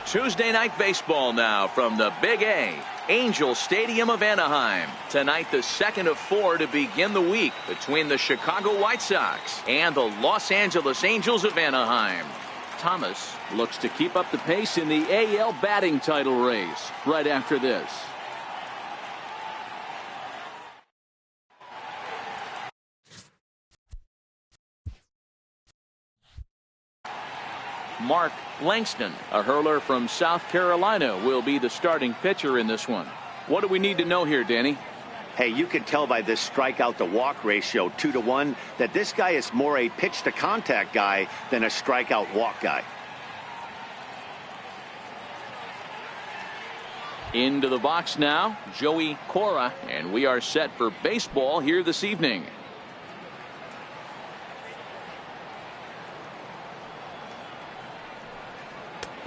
Tuesday night baseball now from the Big A, Angel Stadium of Anaheim. Tonight, the second of 4 to begin the week between the Chicago White Sox and the Los Angeles Angels of Anaheim. Thomas looks to keep up the pace in the AL batting title race right after this. Mark Langston, a hurler from South Carolina, will be the starting pitcher in this one. What do we need to know here, Danny? Hey, you can tell by this strikeout to walk ratio 2-to-1 that this guy is more a pitch to contact guy than a strikeout walk guy. Into the box now, Joey Cora, and we are set for baseball here this evening.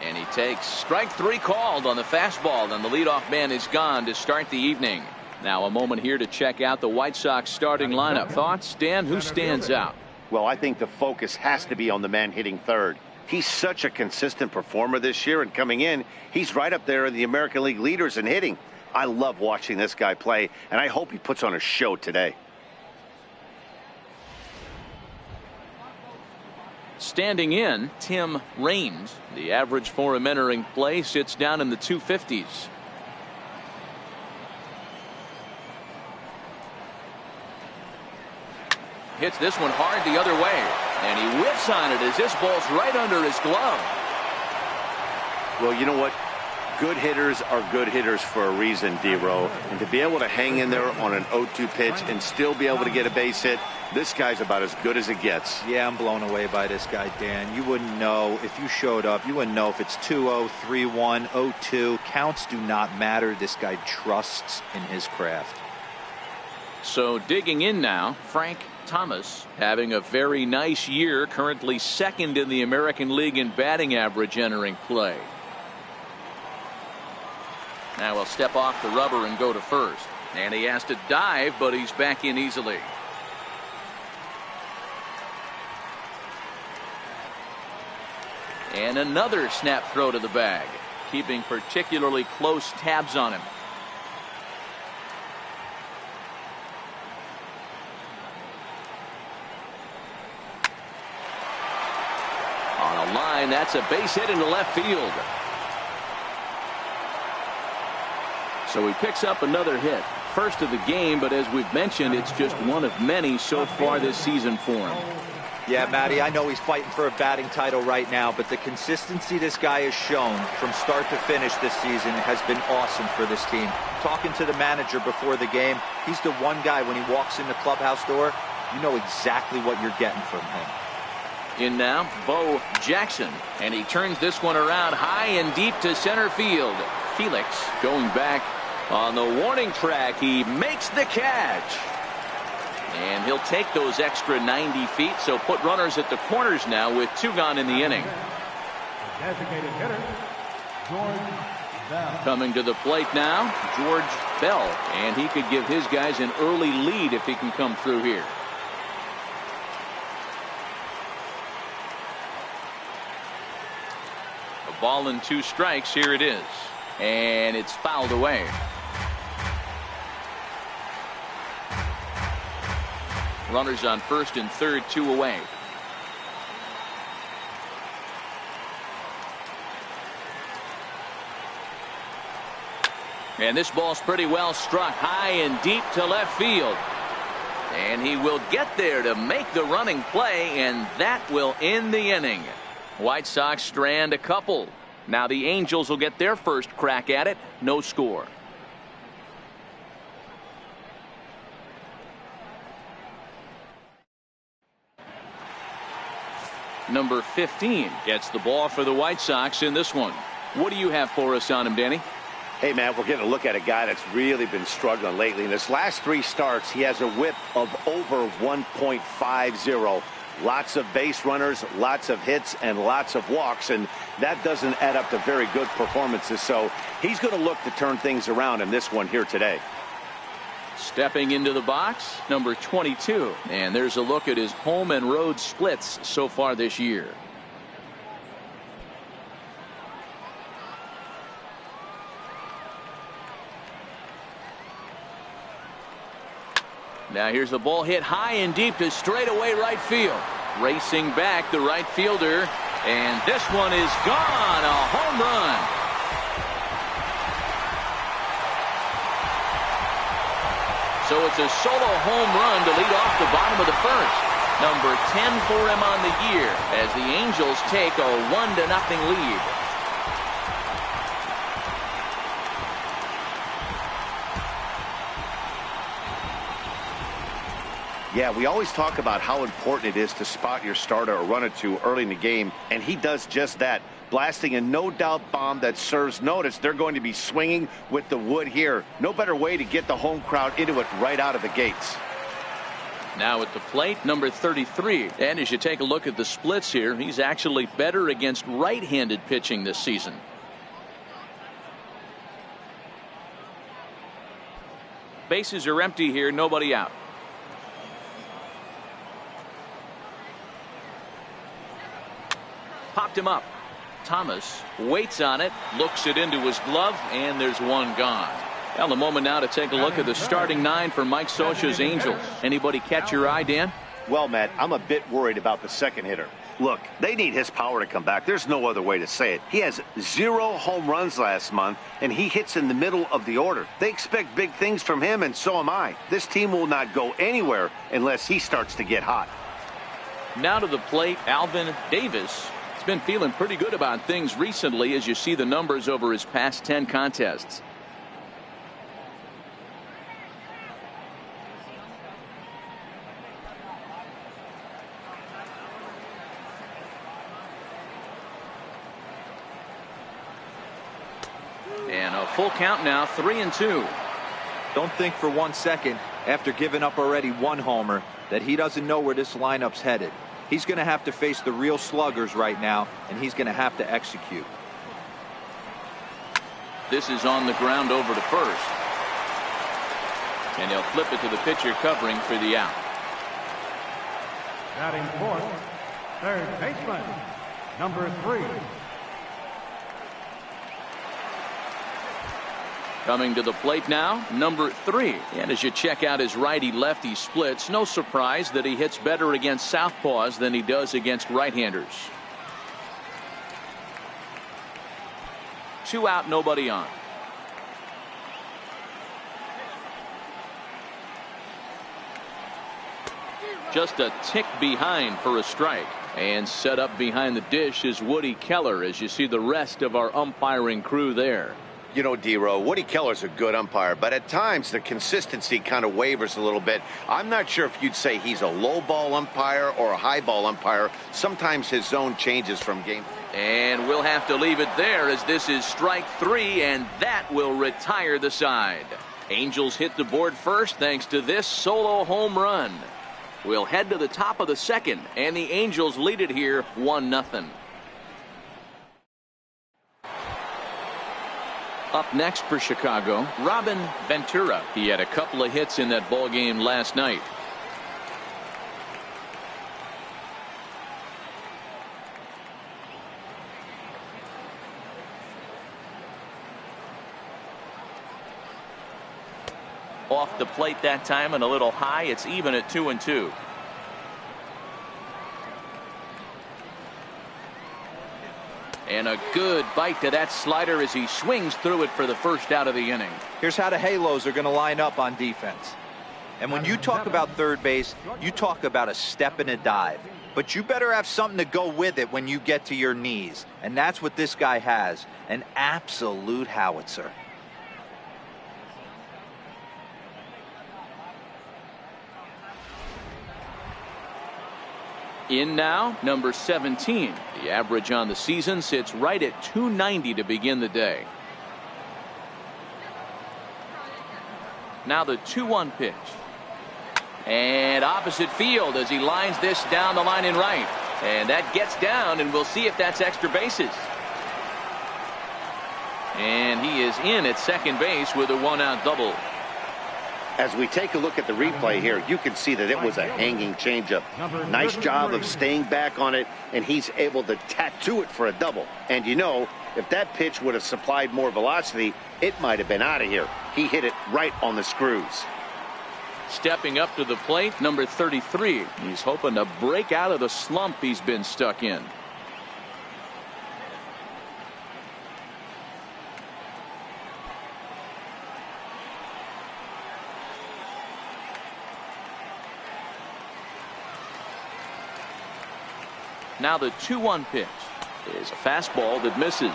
And he takes strike 3 called on the fastball, and the leadoff man is gone to start the evening. Now a moment here to check out the White Sox starting lineup. Thoughts, Dan? Who stands out? Well, I think the focus has to be on the man hitting third. He's such a consistent performer this year, and coming in, he's right up there in the American League leaders in hitting. I love watching this guy play, and I hope he puts on a show today. Standing in, Tim Raines. The average for him entering play sits down in the 250s. Hits this one hard the other way, and he whips on it as this ball's right under his glove. Well, you know what? Good hitters are good hitters for a reason, D-Row. And to be able to hang in there on an 0-2 pitch and still be able to get a base hit, this guy's about as good as it gets. Yeah, I'm blown away by this guy, Dan. You wouldn't know if you showed up. You wouldn't know if it's 2-0, 3-1, 0-2. Counts do not matter. This guy trusts in his craft. So digging in now, Frank Thomas having a very nice year, currently second in the American League in batting average entering play. Now he'll step off the rubber and go to first. And he has to dive, but he's back in easily. And another snap throw to the bag, keeping particularly close tabs on him. On a line, that's a base hit into left field. So he picks up another hit. First of the game, but as we've mentioned, it's just one of many so far this season for him. Yeah, Matty, I know he's fighting for a batting title right now, but the consistency this guy has shown from start to finish this season has been awesome for this team. Talking to the manager before the game, he's the one guy when he walks in the clubhouse door, you know exactly what you're getting from him. In now, Bo Jackson, and he turns this one around high and deep to center field. Felix going back on the warning track. He makes the catch. And he'll take those extra 90 feet, so put runners at the corners now with 2 gone in the inning. Designated hitter, George Bell. Coming to the plate now, George Bell, and he could give his guys an early lead if he can come through here. A ball and 2 strikes. Here it is, and it's fouled away. Runners on first and third, 2 away. And this ball's pretty well struck high and deep to left field. And he will get there to make the running play, and that will end the inning. White Sox strand a couple. Now the Angels will get their first crack at it. No score. Number 15 gets the ball for the White Sox in this one. What do you have for us on him, Danny? Hey, man, we're getting a look at a guy that's really been struggling lately. In his last 3 starts, he has a whip of over 1.50. Lots of base runners, lots of hits, and lots of walks, and that doesn't add up to very good performances. So he's going to look to turn things around in this one here today. Stepping into the box, number 22. And there's a look at his home and road splits so far this year. Now here's the ball hit high and deep to straightaway right field. Racing back the right fielder. And this one is gone. A home run. So it's a solo home run to lead off the bottom of the first. Number 10 for him on the year as the Angels take a 1-0 lead. Yeah, we always talk about how important it is to spot your starter or run it to early in the game, and he does just that, blasting a no-doubt bomb that serves notice. They're going to be swinging with the wood here. No better way to get the home crowd into it right out of the gates. Now at the plate, number 33. And as you take a look at the splits here, he's actually better against right-handed pitching this season. Bases are empty here, nobody out. Popped him up. Thomas waits on it, looks it into his glove, and there's one gone. Well, a moment now to take a look at the starting nine for Mike Scioscia's Angels. Anybody catch your eye, Dan? Well, Matt, I'm a bit worried about the second hitter. Look, they need his power to come back. There's no other way to say it. He has 0 home runs last month, and he hits in the middle of the order. They expect big things from him, and so am I. This team will not go anywhere unless he starts to get hot. Now to the plate, Alvin Davis. He's been feeling pretty good about things recently as you see the numbers over his past 10 contests. And a full count now, 3-2. Don't think for 1 second, after giving up already 1 homer, that he doesn't know where this lineup's headed. He's going to have to face the real sluggers right now, and he's going to have to execute. This is on the ground over to first. And he'll flip it to the pitcher covering for the out. Batting fourth, third baseman, number 3. Coming to the plate now, number 3. And as you check out his righty-lefty splits, no surprise that he hits better against southpaws than he does against right-handers. 2 out, nobody on. Just a tick behind for a strike. And set up behind the dish is Woody Keller as you see the rest of our umpiring crew there. You know, D-Row, Woody Keller's a good umpire, but at times the consistency kind of wavers a little bit. I'm not sure if you'd say he's a low ball umpire or a high ball umpire. Sometimes his zone changes from game. And we'll have to leave it there as this is strike 3, and that will retire the side. Angels hit the board first thanks to this solo home run. We'll head to the top of the second, and the Angels lead it here 1-0. Up next for Chicago, Robin Ventura. He had a couple of hits in that ball game last night. Off the plate that time and a little high. It's even at 2-2. And a good bite to that slider as he swings through it for the first out of the inning. Here's how the Halos are going to line up on defense. And when you talk about third base, you talk about a step and a dive. But you better have something to go with it when you get to your knees. And that's what this guy has. An absolute howitzer. In now, number 17. The average on the season sits right at 290 to begin the day. Now the 2-1 pitch. And opposite field as he lines this down the line in right. And that gets down, and we'll see if that's extra bases. And he is in at second base with a 1-out double. As we take a look at the replay here, you can see that it was a hanging changeup. Nice job of staying back on it, and he's able to tattoo it for a double. And you know, if that pitch would have supplied more velocity, it might have been out of here. He hit it right on the screws. Stepping up to the plate, number 33. He's hoping to break out of the slump he's been stuck in. Now the 2-1 pitch is a fastball that misses.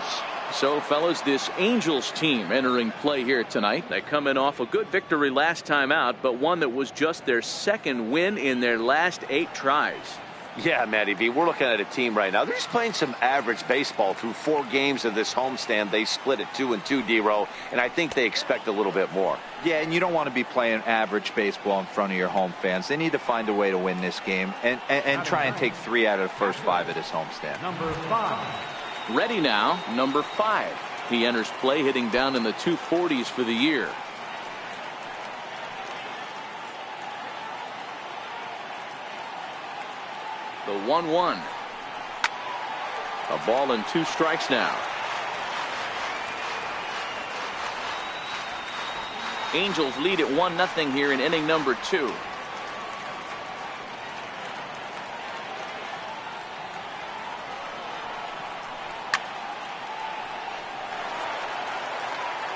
So, fellas, this Angels team entering play here tonight. They come in off a good victory last time out, but one that was just their second win in their last 8 tries. Yeah, Matty V, we're looking at a team right now. They're just playing some average baseball through 4 games of this homestand. They split at 2-2, D-Row, and I think they expect a little bit more. Yeah, and you don't want to be playing average baseball in front of your home fans. They need to find a way to win this game and try and take 3 out of the first 5 of this homestand. Number 5. Ready now, number 5. He enters play hitting down in the 240s for the year. The 1-1. A ball and 2 strikes now. Angels lead at 1-0 here in inning number 2.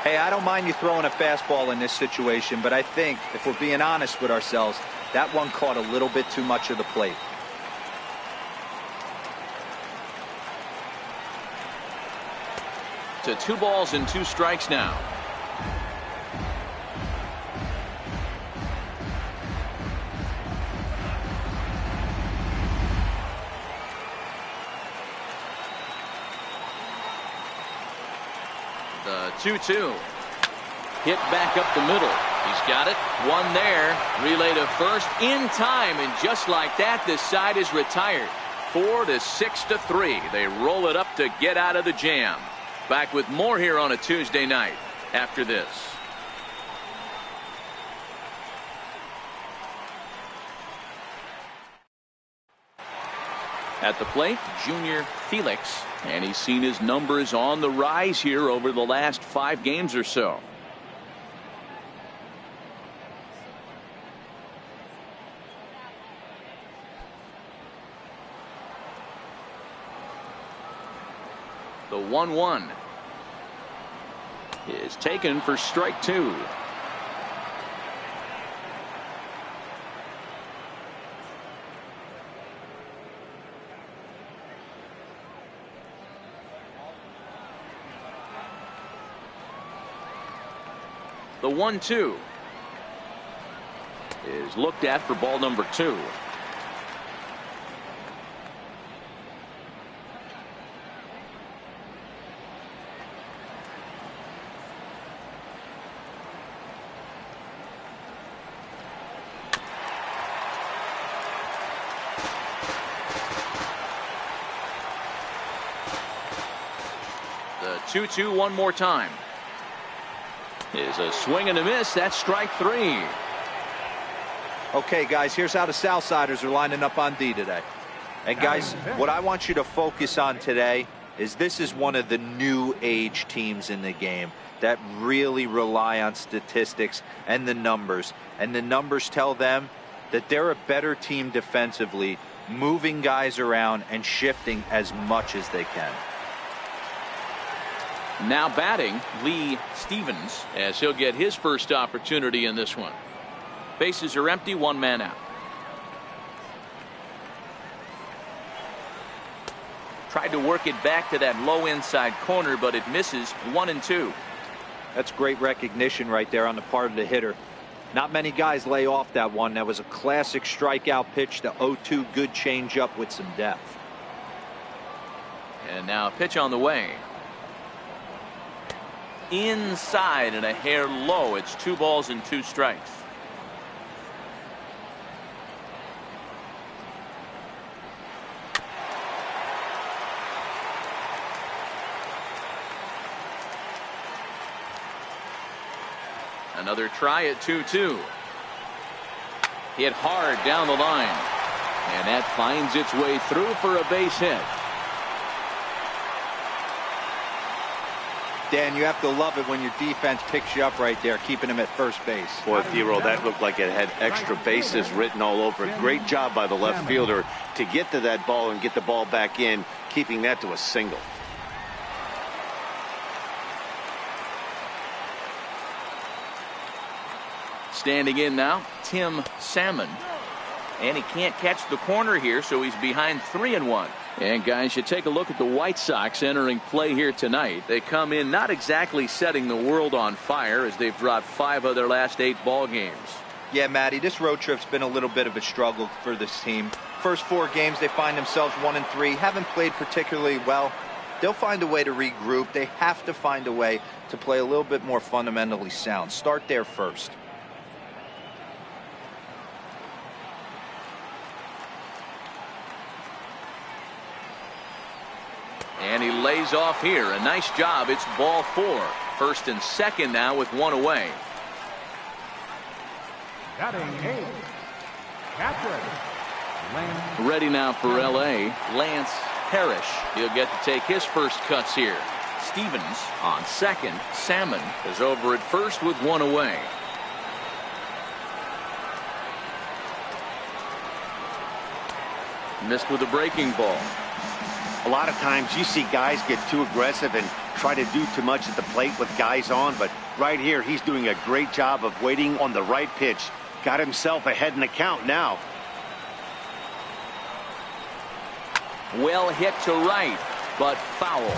Hey, I don't mind you throwing a fastball in this situation, but I think, if we're being honest with ourselves, that one caught a little bit too much of the plate. To 2 balls and 2 strikes now. The 2-2. Hit back up the middle. He's got it. One there. Relay to first in time, and just like that, this side is retired. 4-6-3. They roll it up to get out of the jam. Back with more here on a Tuesday night after this. At the plate, Junior Felix, and he's seen his numbers on the rise here over the last 5 games or so. The 1-1 is taken for strike 2. The 1-2 is looked at for ball number 2. The 2-2 one more time. Is a swing and a miss. That's strike 3. Okay, guys, here's how the Southsiders are lining up on D today. And, guys, what I want you to focus on today is this is one of the new age teams in the game that really rely on statistics and the numbers. And the numbers tell them that they're a better team defensively, moving guys around and shifting as much as they can. Now batting, Lee Stevens, as he'll get his first opportunity in this one. Bases are empty, 1 man out. Tried to work it back to that low inside corner, but it misses. 1-2. That's great recognition right there on the part of the hitter. Not many guys lay off that one. That was a classic strikeout pitch. The 0-2 good changeup with some depth. And now a pitch on the way. Inside and a hair low. It's 2 balls and 2 strikes. Another try at 2-2. Hit hard down the line, and that finds its way through for a base hit. Dan, you have to love it when your defense picks you up right there, keeping him at first base. Boy, Theo, that looked like it had extra bases written all over it. Great job by the left fielder to get to that ball and get the ball back in, keeping that to a single. Standing in now, Tim Salmon. And he can't catch the corner here, so he's behind 3-1. And guys, you take a look at the White Sox entering play here tonight. They come in not exactly setting the world on fire, as they've dropped 5 of their last 8 ball games. Yeah, Matty, this road trip's been a little bit of a struggle for this team. First 4 games, they find themselves 1-3, haven't played particularly well. They'll find a way to regroup. They have to find a way to play a little bit more fundamentally sound. Start there first. And he lays off here. A nice job. It's ball 4. First and second now with 1 away. Batting 8. Catcher. Lance. Ready now for L.A. Lance Parrish. He'll get to take his first cuts here. Stevens on second. Salmon is over at first with 1 away. Missed with a breaking ball. A lot of times you see guys get too aggressive and try to do too much at the plate with guys on, but right here he's doing a great job of waiting on the right pitch. Got himself ahead in the count now. Well hit to right, but foul.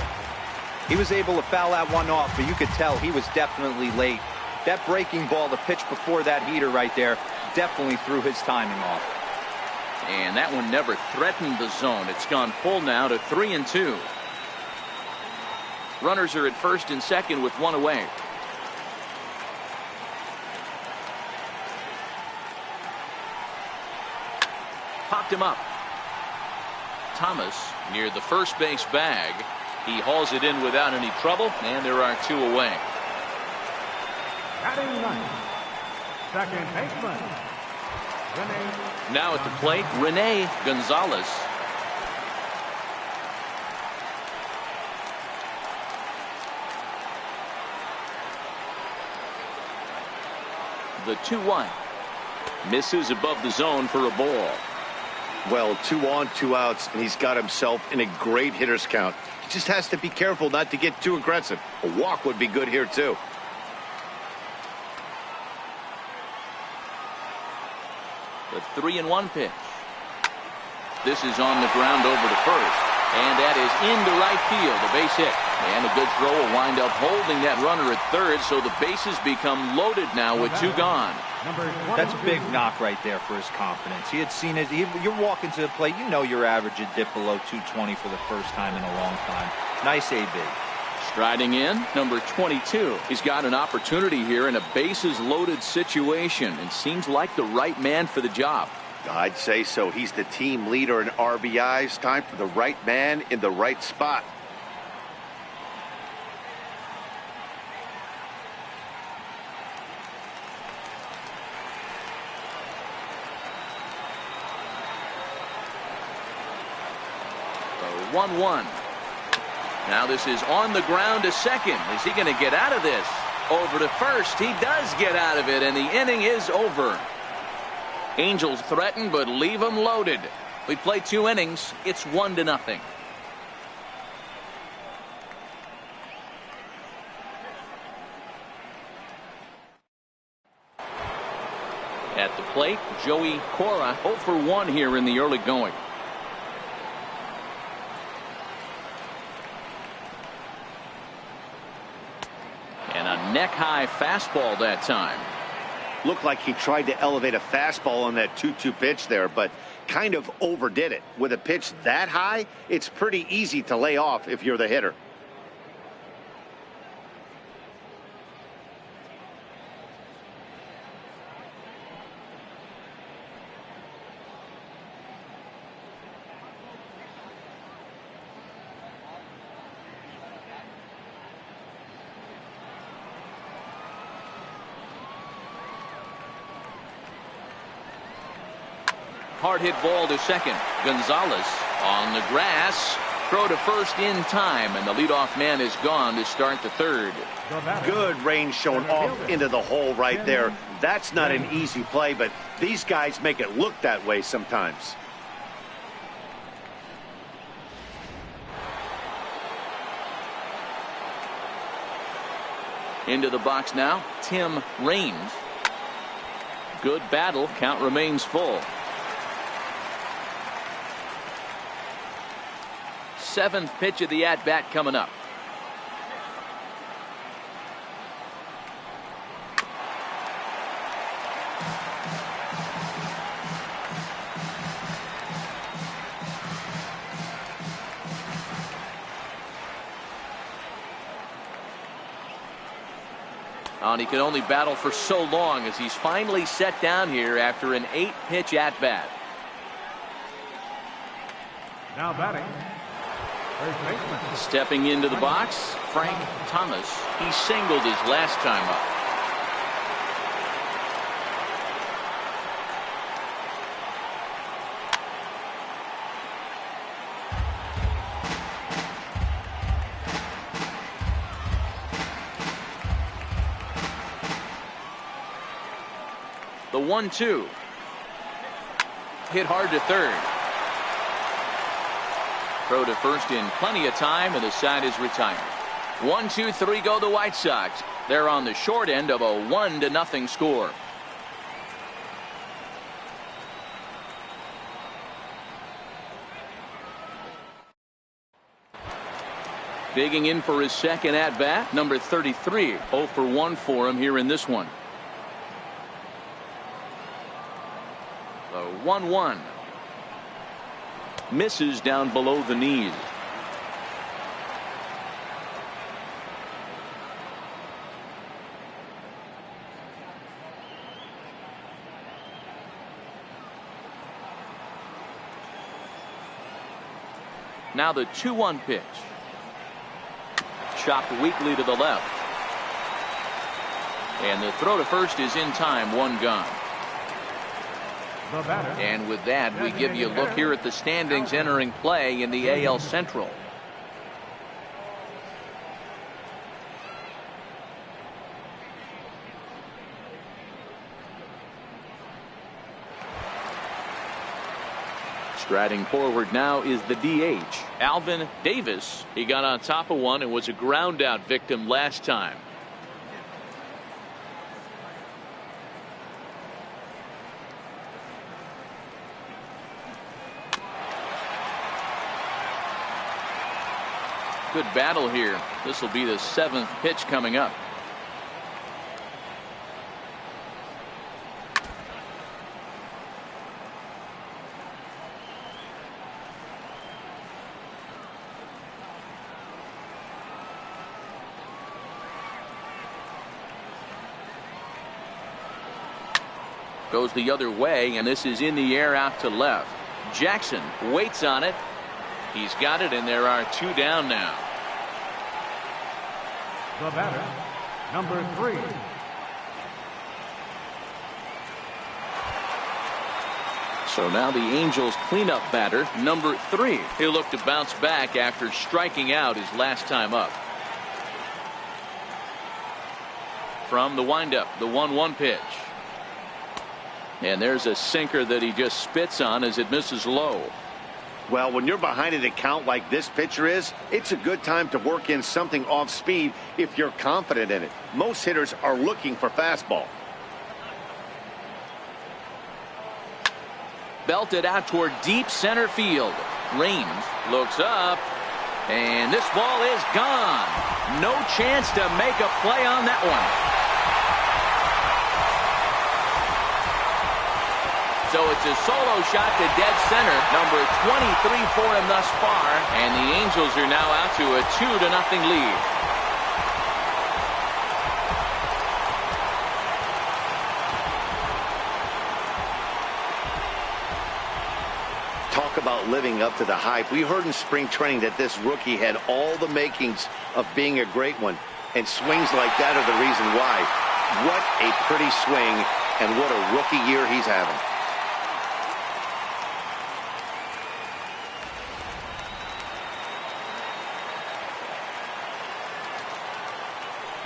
He was able to foul that one off, but you could tell he was definitely late. That breaking ball, the pitch before that heater right there, definitely threw his timing off. And that one never threatened the zone. It's gone full now to 3-2. Runners are at first and second with 1 away. Popped him up. Thomas near the first base bag. He hauls it in without any trouble, and there are 2 away. Batting 9. Second baseman. Now at the plate, Rene Gonzalez. The 2-1. Misses above the zone for a ball. Well, 2 on, 2 outs, and he's got himself in a great hitter's count. He just has to be careful not to get too aggressive. A walk would be good here, too. The 3-1 pitch. This is on the ground over to first. And that is into right field. A base hit. And a good throw will wind up holding that runner at third, so the bases become loaded now with 2 gone. That's a big knock right there for his confidence. He had seen it. You're walking to the plate. You know your average had dipped below 220 for the first time in a long time. Nice AB. Striding in, number 22. He's got an opportunity here in a bases-loaded situation and seems like the right man for the job. I'd say so. He's the team leader in RBIs. Time for the right man in the right spot. The 1-1. Now this is on the ground to second. Is he going to get out of this? Over to first. He does get out of it, and the inning is over. Angels threaten, but leave them loaded. We play 2 innings. It's 1-0. At the plate, Joey Cora 0 for 1 here in the early going. And a neck-high fastball that time. Looked like he tried to elevate a fastball on that 2-2 pitch there, but kind of overdid it. With a pitch that high, it's pretty easy to lay off if you're the hitter. Hard hit ball to second. Gonzalez on the grass. Throw to first in time, and the leadoff man is gone to start the third. Good range shown off into the hole right there. That's not an easy play, but these guys make it look that way sometimes. Into the box now, Tim Raines. Good battle. Count remains full. Seventh pitch of the at-bat coming up. And he can only battle for so long as he's finally set down here after an 8-pitch at-bat. Now batting, first baseman. Stepping into the box, Frank Thomas. He singled his last time up. The 1-2. Hit hard to third. Throw to first in plenty of time, and the side is retired. 1-2-3 go the White Sox. They're on the short end of a 1-0 score. Digging in for his second at-bat, number 33. 0 for 1 for him here in this one. The 1-1. Misses down below the knees. Now the 2-1 pitch. Chopped weakly to the left. And the throw to first is in time. One gone. And with that, we give you a look here at the standings entering play in the AL Central. Striding forward now is the DH, Alvin Davis. He got on top of one and was a ground out victim last time. Good battle here. This will be the 7th pitch coming up. Goes the other way, and this is in the air out to left. Jackson waits on it. He's got it, and there are 2 down now. The batter, number 3. So now the Angels cleanup batter, number 3. He'll look to bounce back after striking out his last time up. From the windup, the 1-1 pitch. And there's a sinker that he just spits on as it misses low. Well, when you're behind an account like this pitcher is, it's a good time to work in something off speed if you're confident in it. Most hitters are looking for fastball. Belted out toward deep center field. Raines looks up, and this ball is gone. No chance to make a play on that one. So it's a solo shot to dead center, number 23 for him thus far, and the Angels are now out to a 2-0 lead. Talk about living up to the hype. We heard in spring training that this rookie had all the makings of being a great one, and swings like that are the reason why. What a pretty swing, and what a rookie year he's having.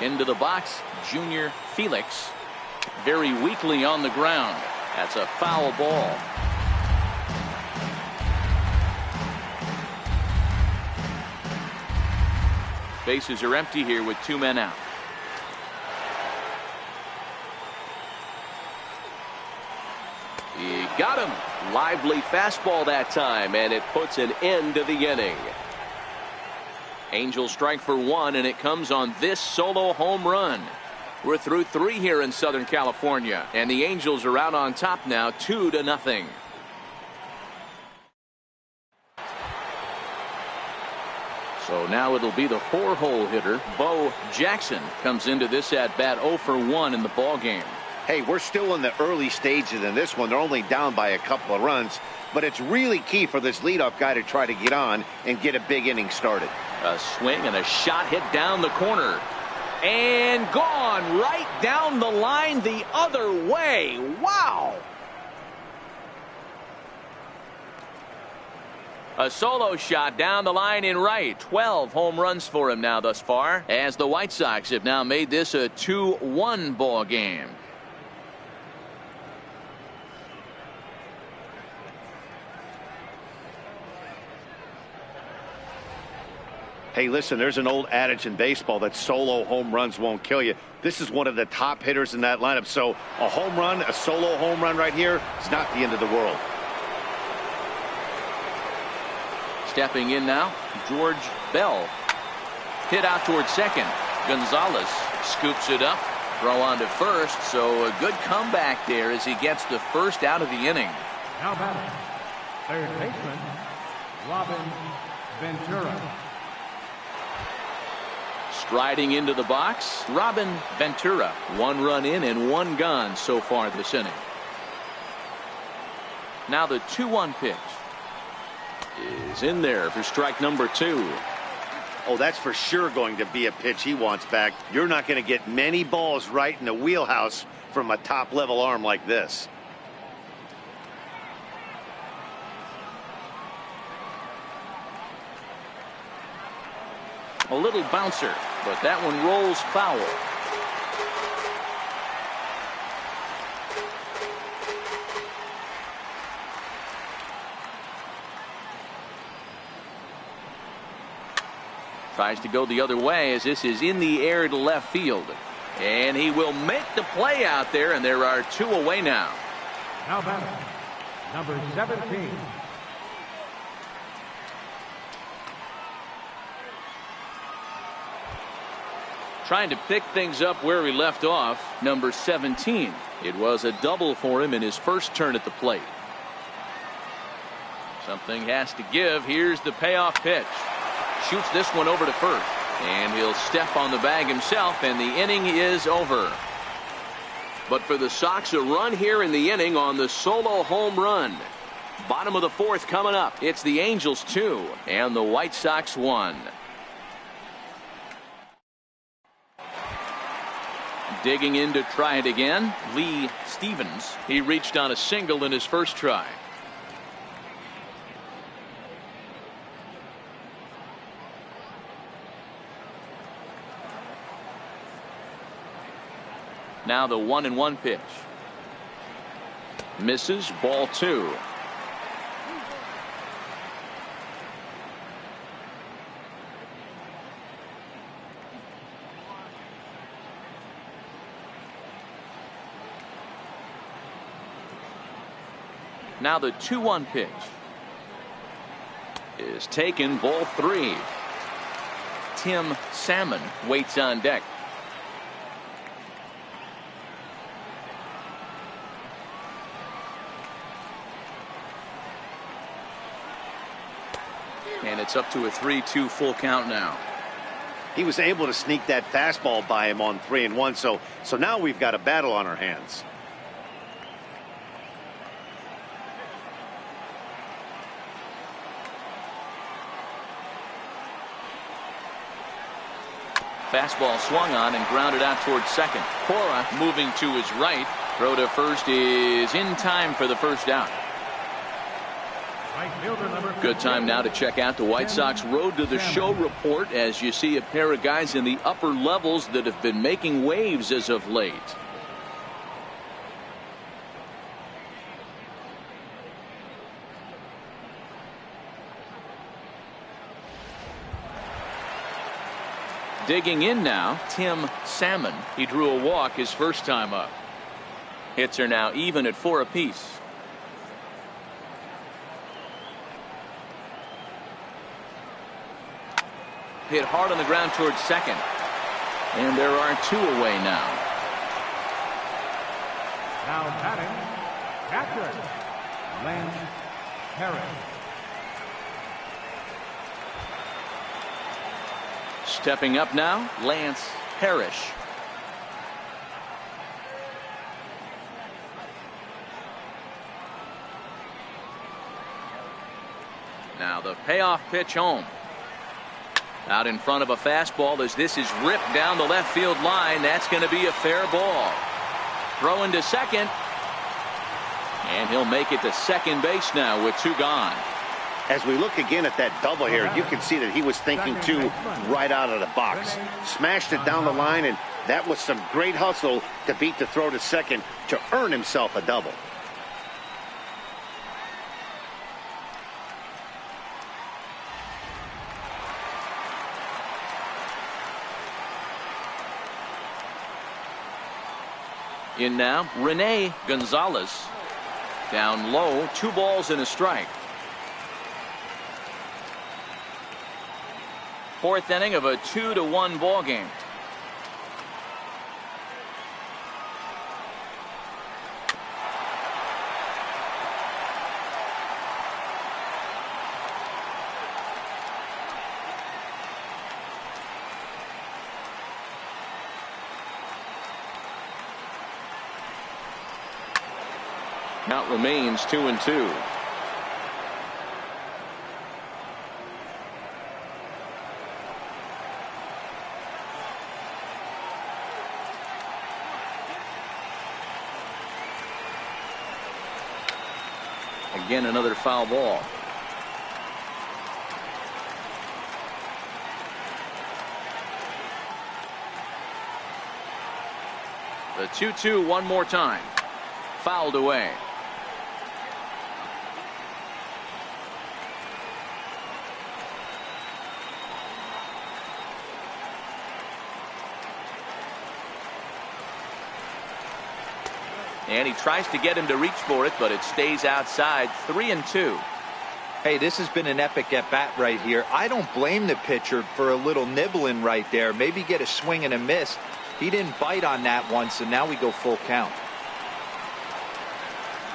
Into the box, Junior Felix. Very weakly on the ground. That's a foul ball. Bases are empty here with 2 men out. He got him. Lively fastball that time, and it puts an end to the inning. Angels strike for 1, and it comes on this solo home run. We're through 3 here in Southern California, and the Angels are out on top now, 2-0. So now it'll be the 4-hole hitter, Bo Jackson, comes into this at bat 0 for 1 in the ball game. Hey, we're still in the early stages in this one. They're only down by a couple of runs, but it's really key for this leadoff guy to try to get on and get a big inning started. A swing and a shot hit down the corner. And gone right down the line the other way. Wow! A solo shot down the line in right. 12 home runs for him now thus far, as the White Sox have now made this a 2-1 ball game. Hey, listen, there's an old adage in baseball that solo home runs won't kill you. This is one of the top hitters in that lineup. So a home run, a solo home run right here is not the end of the world. Stepping in now, George Bell. Hit out towards second. Gonzalez scoops it up. Throw on to first. So a good comeback there as he gets the first out of the inning. Now batting, third baseman, Robin Ventura. Striding into the box, Robin Ventura. 1 run in and 1 gone so far this inning. Now the 2-1 pitch is in there for strike number 2. Oh, that's for sure going to be a pitch he wants back. You're not going to get many balls right in the wheelhouse from a top-level arm like this. A little bouncer, but that one rolls foul. Tries to go the other way as this is in the air to left field. And he will make the play out there, and there are 2 away now. Now batting, number 17. Trying to pick things up where he left off, number 17. It was a double for him in his first turn at the plate. Something has to give. Here's the payoff pitch. Shoots this one over to first. And he'll step on the bag himself, and the inning is over. But for the Sox, a run here in the inning on the solo home run. Bottom of the 4th coming up. It's the Angels 2 and the White Sox 1. Digging in to try it again, Lee Stevens. He reached on a single in his first try. Now the 1-1 pitch. Misses, ball 2. Now the 2-1 pitch is taken, ball 3. Tim Salmon waits on deck. And it's up to a 3-2 full count now. He was able to sneak that fastball by him on 3-1. So now we've got a battle on our hands. Fastball swung on and grounded out towards second. Cora moving to his right. Throw to first is in time for the first out. Right fielder number Good time now to check out the White Sox Road to the Show report as you see a pair of guys in the upper levels that have been making waves as of late. Digging in now, Tim Salmon. He drew a walk his first time up. Hits are now even at 4 apiece. Hit hard on the ground towards second. And there are 2 away now. now batting, catcher, Lance Harris. Stepping up now, Lance Parrish. Now the payoff pitch home. Out in front of a fastball as this is ripped down the left field line. That's going to be a fair ball. Throwing to second. And he'll make it to second base now with 2 gone. As we look again at that double here, you can see that he was thinking too right out of the box. Smashed it down the line, and that was some great hustle to beat the throw to second to earn himself a double. In now, Rene Gonzalez. Down low, 2 balls and a strike. 4th inning of a 2-1 ball game. Count remains 2-2. Again, another foul ball. The 2-2 one more time. Fouled away. And he tries to get him to reach for it, but it stays outside. 3-2. Hey, this has been an epic at bat right here. I don't blame the pitcher for a little nibbling right there. Maybe get a swing and a miss. He didn't bite on that once, and now we go full count.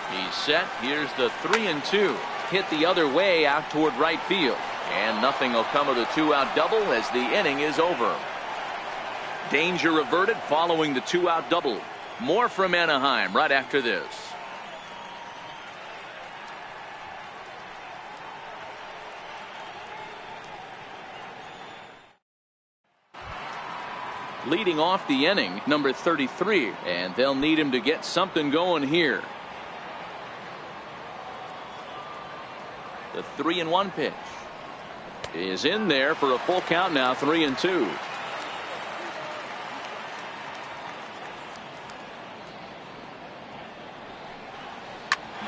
He's set. Here's the 3-2. Hit the other way out toward right field. And nothing will come of the 2-out double as the inning is over. Danger averted following the 2-out double. More from Anaheim right after this. Leading off the inning, number 33, and they'll need him to get something going here. The 3-1 pitch is in there for a full count now. 3-2.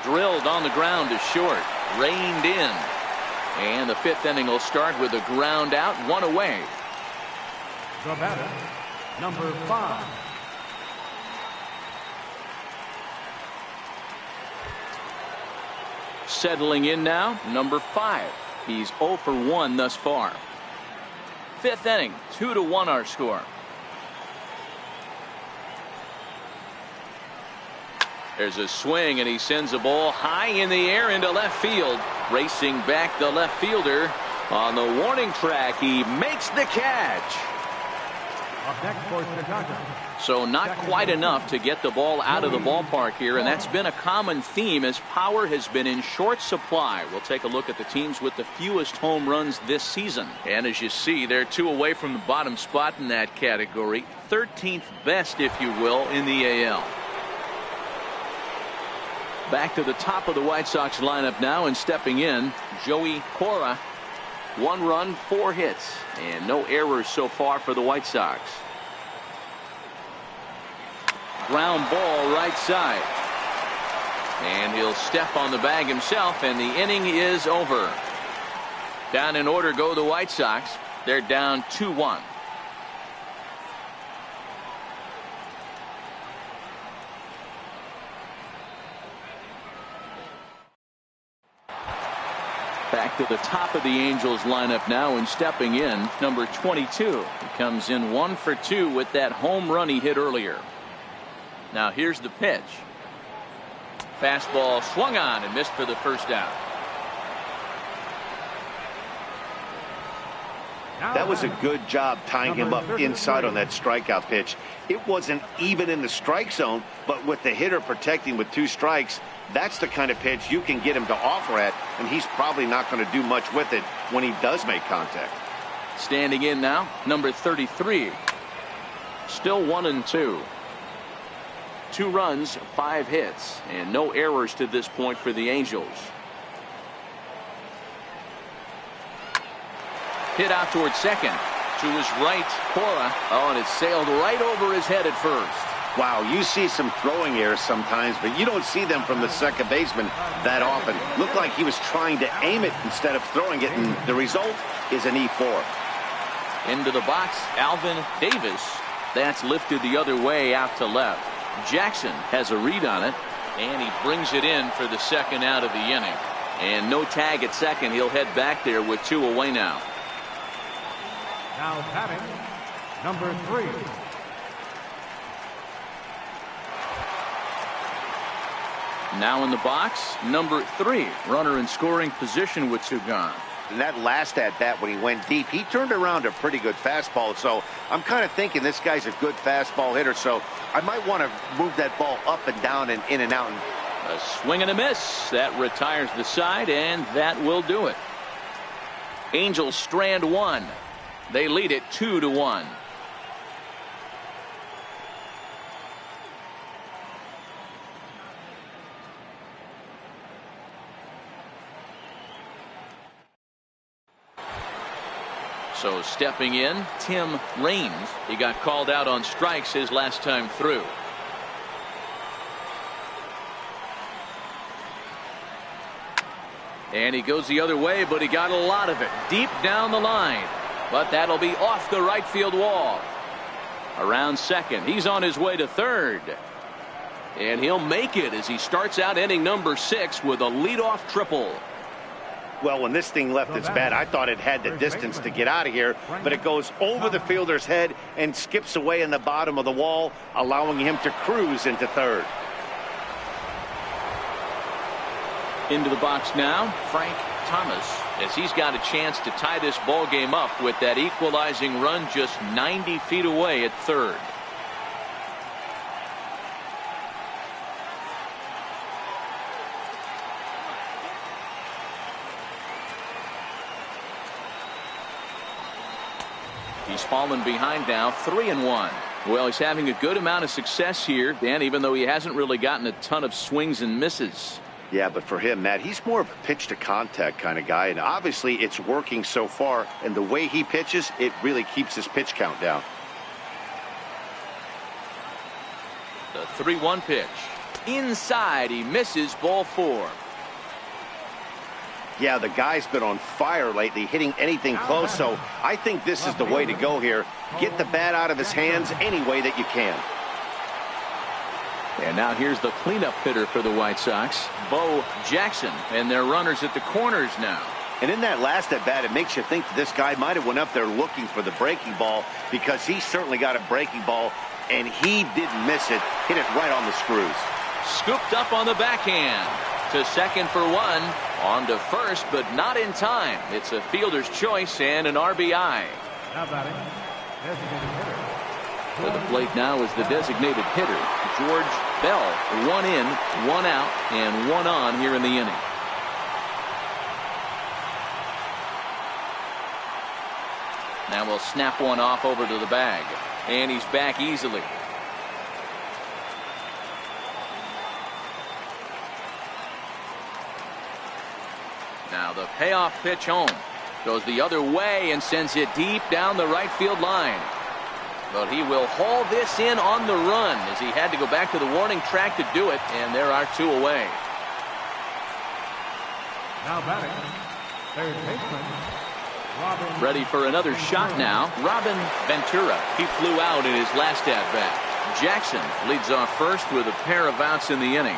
Drilled on the ground to short. Reined in. And the 5th inning will start with a ground out, 1 away. The batter, number 5. Settling in now, number 5. He's 0 for 1 thus far. 5th inning, 2-1 our score. There's a swing, and he sends a ball high in the air into left field. Racing back the left fielder on the warning track. He makes the catch. Up next for Chicago. So not quite enough to get the ball out of the ballpark here, and that's been a common theme as power has been in short supply. We'll take a look at the teams with the fewest home runs this season. And as you see, they're 2 away from the bottom spot in that category. 13th best, if you will, in the AL. Back to the top of the White Sox lineup now, and stepping in, Joey Cora. 1 run, 4 hits, and no errors so far for the White Sox. Ground ball right side. And he'll step on the bag himself, and the inning is over. Down in order go the White Sox. They're down 2-1. Back to the top of the Angels lineup now, and stepping in, number 22. He comes in 1 for 2 with that home run he hit earlier. Now here's the pitch. Fastball swung on and missed for the first out. That was a good job tying him up inside on that strikeout pitch. It wasn't even in the strike zone, but with the hitter protecting with 2 strikes, that's the kind of pitch you can get him to offer at, and he's probably not going to do much with it when he does make contact. Standing in now, number 33. Still 1-2. 2 runs, 5 hits, and no errors to this point for the Angels. Hit out towards second. To his right, Cora. Oh, and it sailed right over his head at first. Wow, you see some throwing errors sometimes, but you don't see them from the second baseman that often. Looked like he was trying to aim it instead of throwing it, and the result is an E4. Into the box, Alvin Davis. That's lifted the other way out to left. Jackson has a read on it, and he brings it in for the second out of the inning. And no tag at second. He'll head back there with 2 away now. Now batting, number 3. Now in the box, number 3. Runner in scoring position with 2 gone. And that last at-bat when he went deep, he turned around a pretty good fastball. So I'm kind of thinking this guy's a good fastball hitter. So I might want to move that ball up and down and in and out. A swing and a miss. That retires the side, and that will do it. Angels strand 1. They lead it 2-1. So stepping in, Tim Raines. He got called out on strikes his last time through. And he goes the other way, but he got a lot of it deep down the line. But that'll be off the right field wall. Around second. He's on his way to third. And he'll make it as he starts out inning number 6 with a leadoff triple. Well, when this thing left its bat, I thought it had the distance to get out of here, but it goes over the fielder's head and skips away in the bottom of the wall, allowing him to cruise into third. Into the box now, Frank Thomas, as he's got a chance to tie this ball game up with that equalizing run just 90 feet away at third. He's fallen behind now, 3-1. Well, he's having a good amount of success here, Dan, even though he hasn't really gotten a ton of swings and misses. Yeah, but for him, Matt, he's more of a pitch to contact kind of guy, and obviously it's working so far, and the way he pitches, it really keeps his pitch count down. The 3-1 pitch. Inside, he misses, ball 4. Yeah, the guy's been on fire lately, hitting anything close, so I think this is the way to go here. Get the bat out of his hands any way that you can. And now here's the cleanup hitter for the White Sox, Bo Jackson, and their runners at the corners now. And in that last at bat, it makes you think that this guy might have went up there looking for the breaking ball, because he certainly got a breaking ball, and he didn't miss it. Hit it right on the screws. Scooped up on the backhand. To second for 1. On to first, but not in time. It's a fielder's choice and an RBI. Now batting, designated hitter. To the plate now is the designated hitter, George Bell. 1 in, 1 out, and 1 on here in the inning. Now we'll snap one off over to the bag, and he's back easily. payoff pitch home. Goes the other way and sends it deep down the right field line. But he will haul this in on the run as he had to go back to the warning track to do it, and there are 2 away. Now batting, third baseman, Robin. Ready for another shot now, Robin Ventura. He flew out in his last at-bat. Jackson leads off first with a pair of outs in the inning.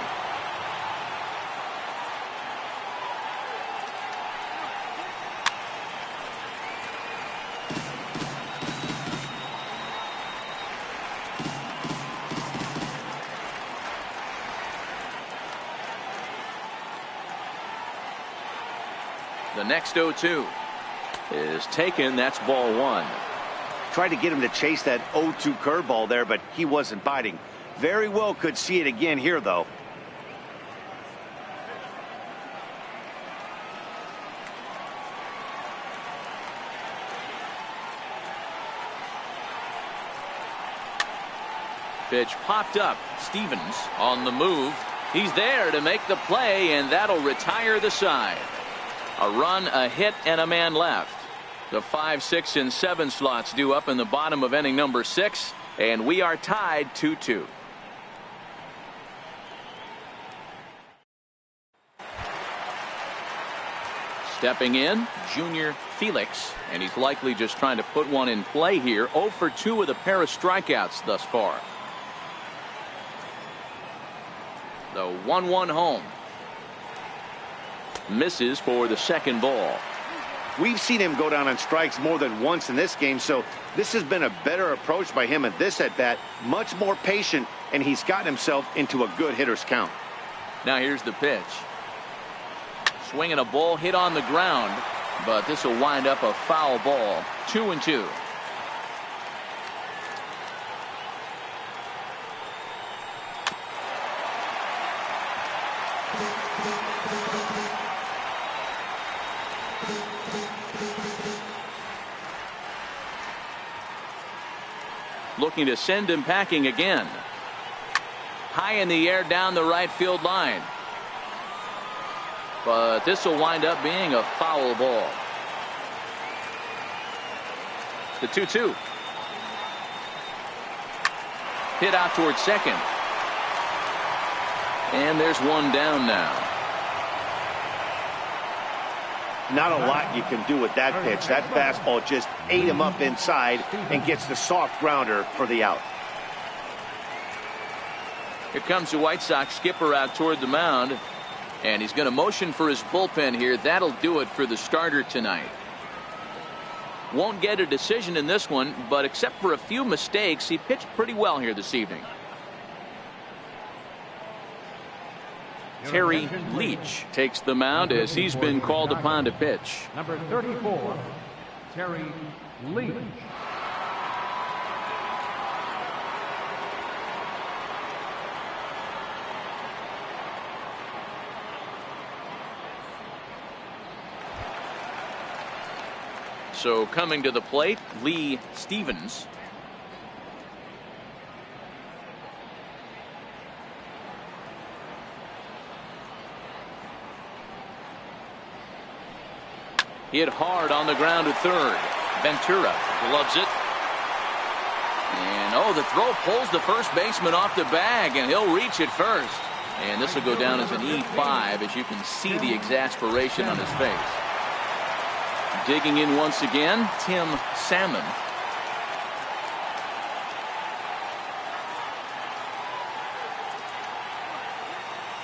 The next 0-2 is taken. That's ball 1. Tried to get him to chase that 0-2 curveball there, but he wasn't biting. Very well could see it again here, though. Pitch popped up. Stevens on the move. He's there to make the play, and that'll retire the side. A run, a hit, and a man left. The 5, 6, and 7 slots due up in the bottom of inning number 6, and we are tied 2-2. Stepping in, Junior Felix, and he's likely just trying to put one in play here. 0 for 2 with a pair of strikeouts thus far. The 1-1 home. Misses for the second ball. We've seen him go down on strikes more than once in this game, so this has been a better approach by him at this at-bat. Much more patient, and he's gotten himself into a good hitter's count. Now here's the pitch. Swinging a ball hit on the ground, but this will wind up a foul ball. 2-2. Looking to send him packing again. High in the air down the right field line. But this will wind up being a foul ball. The 2-2. Hit out towards second. And there's one down now. Not a lot you can do with that pitch. That fastball just ate him up inside and gets the soft grounder for the out. Here comes the White Sox skipper out toward the mound. And he's going to motion for his bullpen here. That'll do it for the starter tonight. Won't get a decision in this one, but except for a few mistakes, he pitched pretty well here this evening. Terry Leach takes the mound as he's been called upon to pitch. Number 34, Terry Leach. So coming to the plate, Lee Stevens. Hit hard on the ground to third. Ventura gloves it. And oh, the throw pulls the first baseman off the bag, and he'll reach it first. And this will go down as an E5, as you can see the exasperation on his face. Digging in once again, Tim Salmon.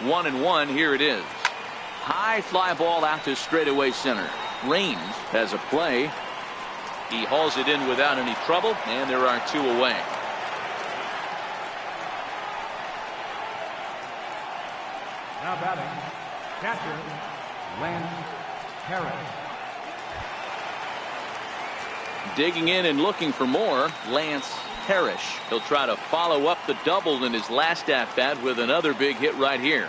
One and one, here it is. High fly ball out to straightaway center. Raines has a play. He hauls it in without any trouble, and there are 2 away. Now batting, catcher, Lance Harris. Digging in and looking for more, Lance Parrish. He'll try to follow up the double in his last at-bat with another big hit right here.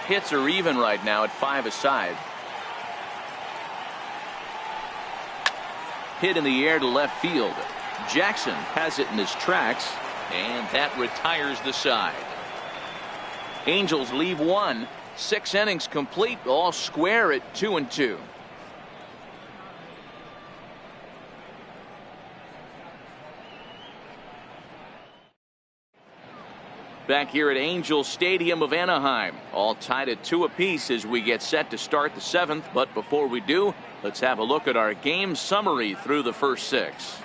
Hits are even right now at 5 aside. Hit in the air to left field. Jackson has it in his tracks, and that retires the side. Angels leave 1, 6 innings complete, all square at 2-2. Back here at Angel Stadium of Anaheim, all tied at 2 apiece as we get set to start the 7th. But before we do, let's have a look at our game summary through the first 6.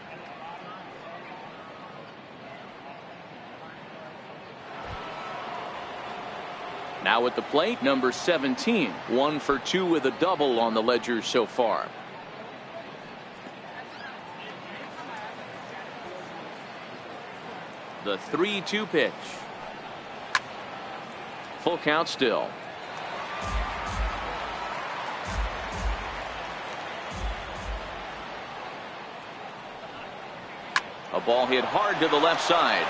Now at the plate, number 17, 1 for 2 with a double on the ledger so far. The 3-2 pitch. Full count still. A ball hit hard to the left side.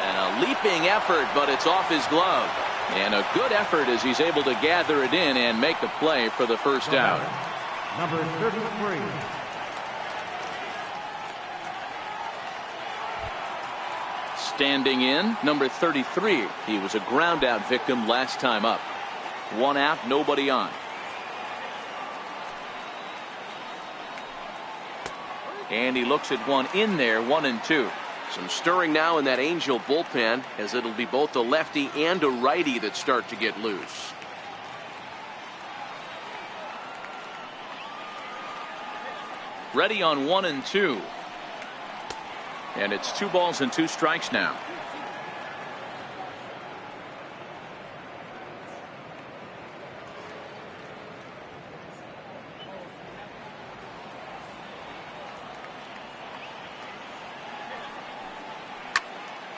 And a leaping effort, but it's off his glove. And a good effort as he's able to gather it in and make the play for the first out. Number 33. Standing in, number 33. He was a ground out victim last time up. 1 out, nobody on. And he looks at one in there, 1-2. Some stirring now in that Angel bullpen, as it'll be both a lefty and a righty that start to get loose. Ready on 1-2. And it's 2 balls and 2 strikes now.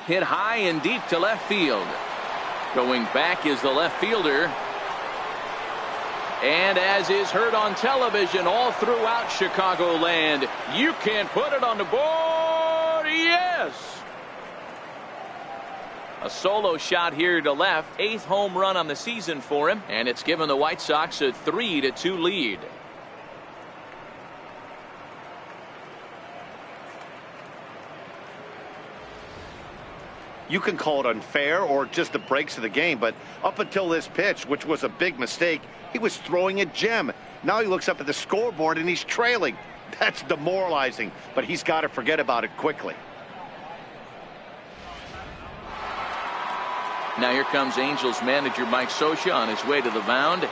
Hit high and deep to left field. Going back is the left fielder. And as is heard on television all throughout Chicagoland, you can put it on the board. Yes! A solo shot here to left. 8th home run on the season for him. And it's given the White Sox a 3-2 lead. You can call it unfair or just the breaks of the game, but up until this pitch, which was a big mistake, he was throwing a gem. Now he looks up at the scoreboard and he's trailing. That's demoralizing, but he's got to forget about it quickly. Now here comes Angels manager Mike Scioscia on his way to the mound.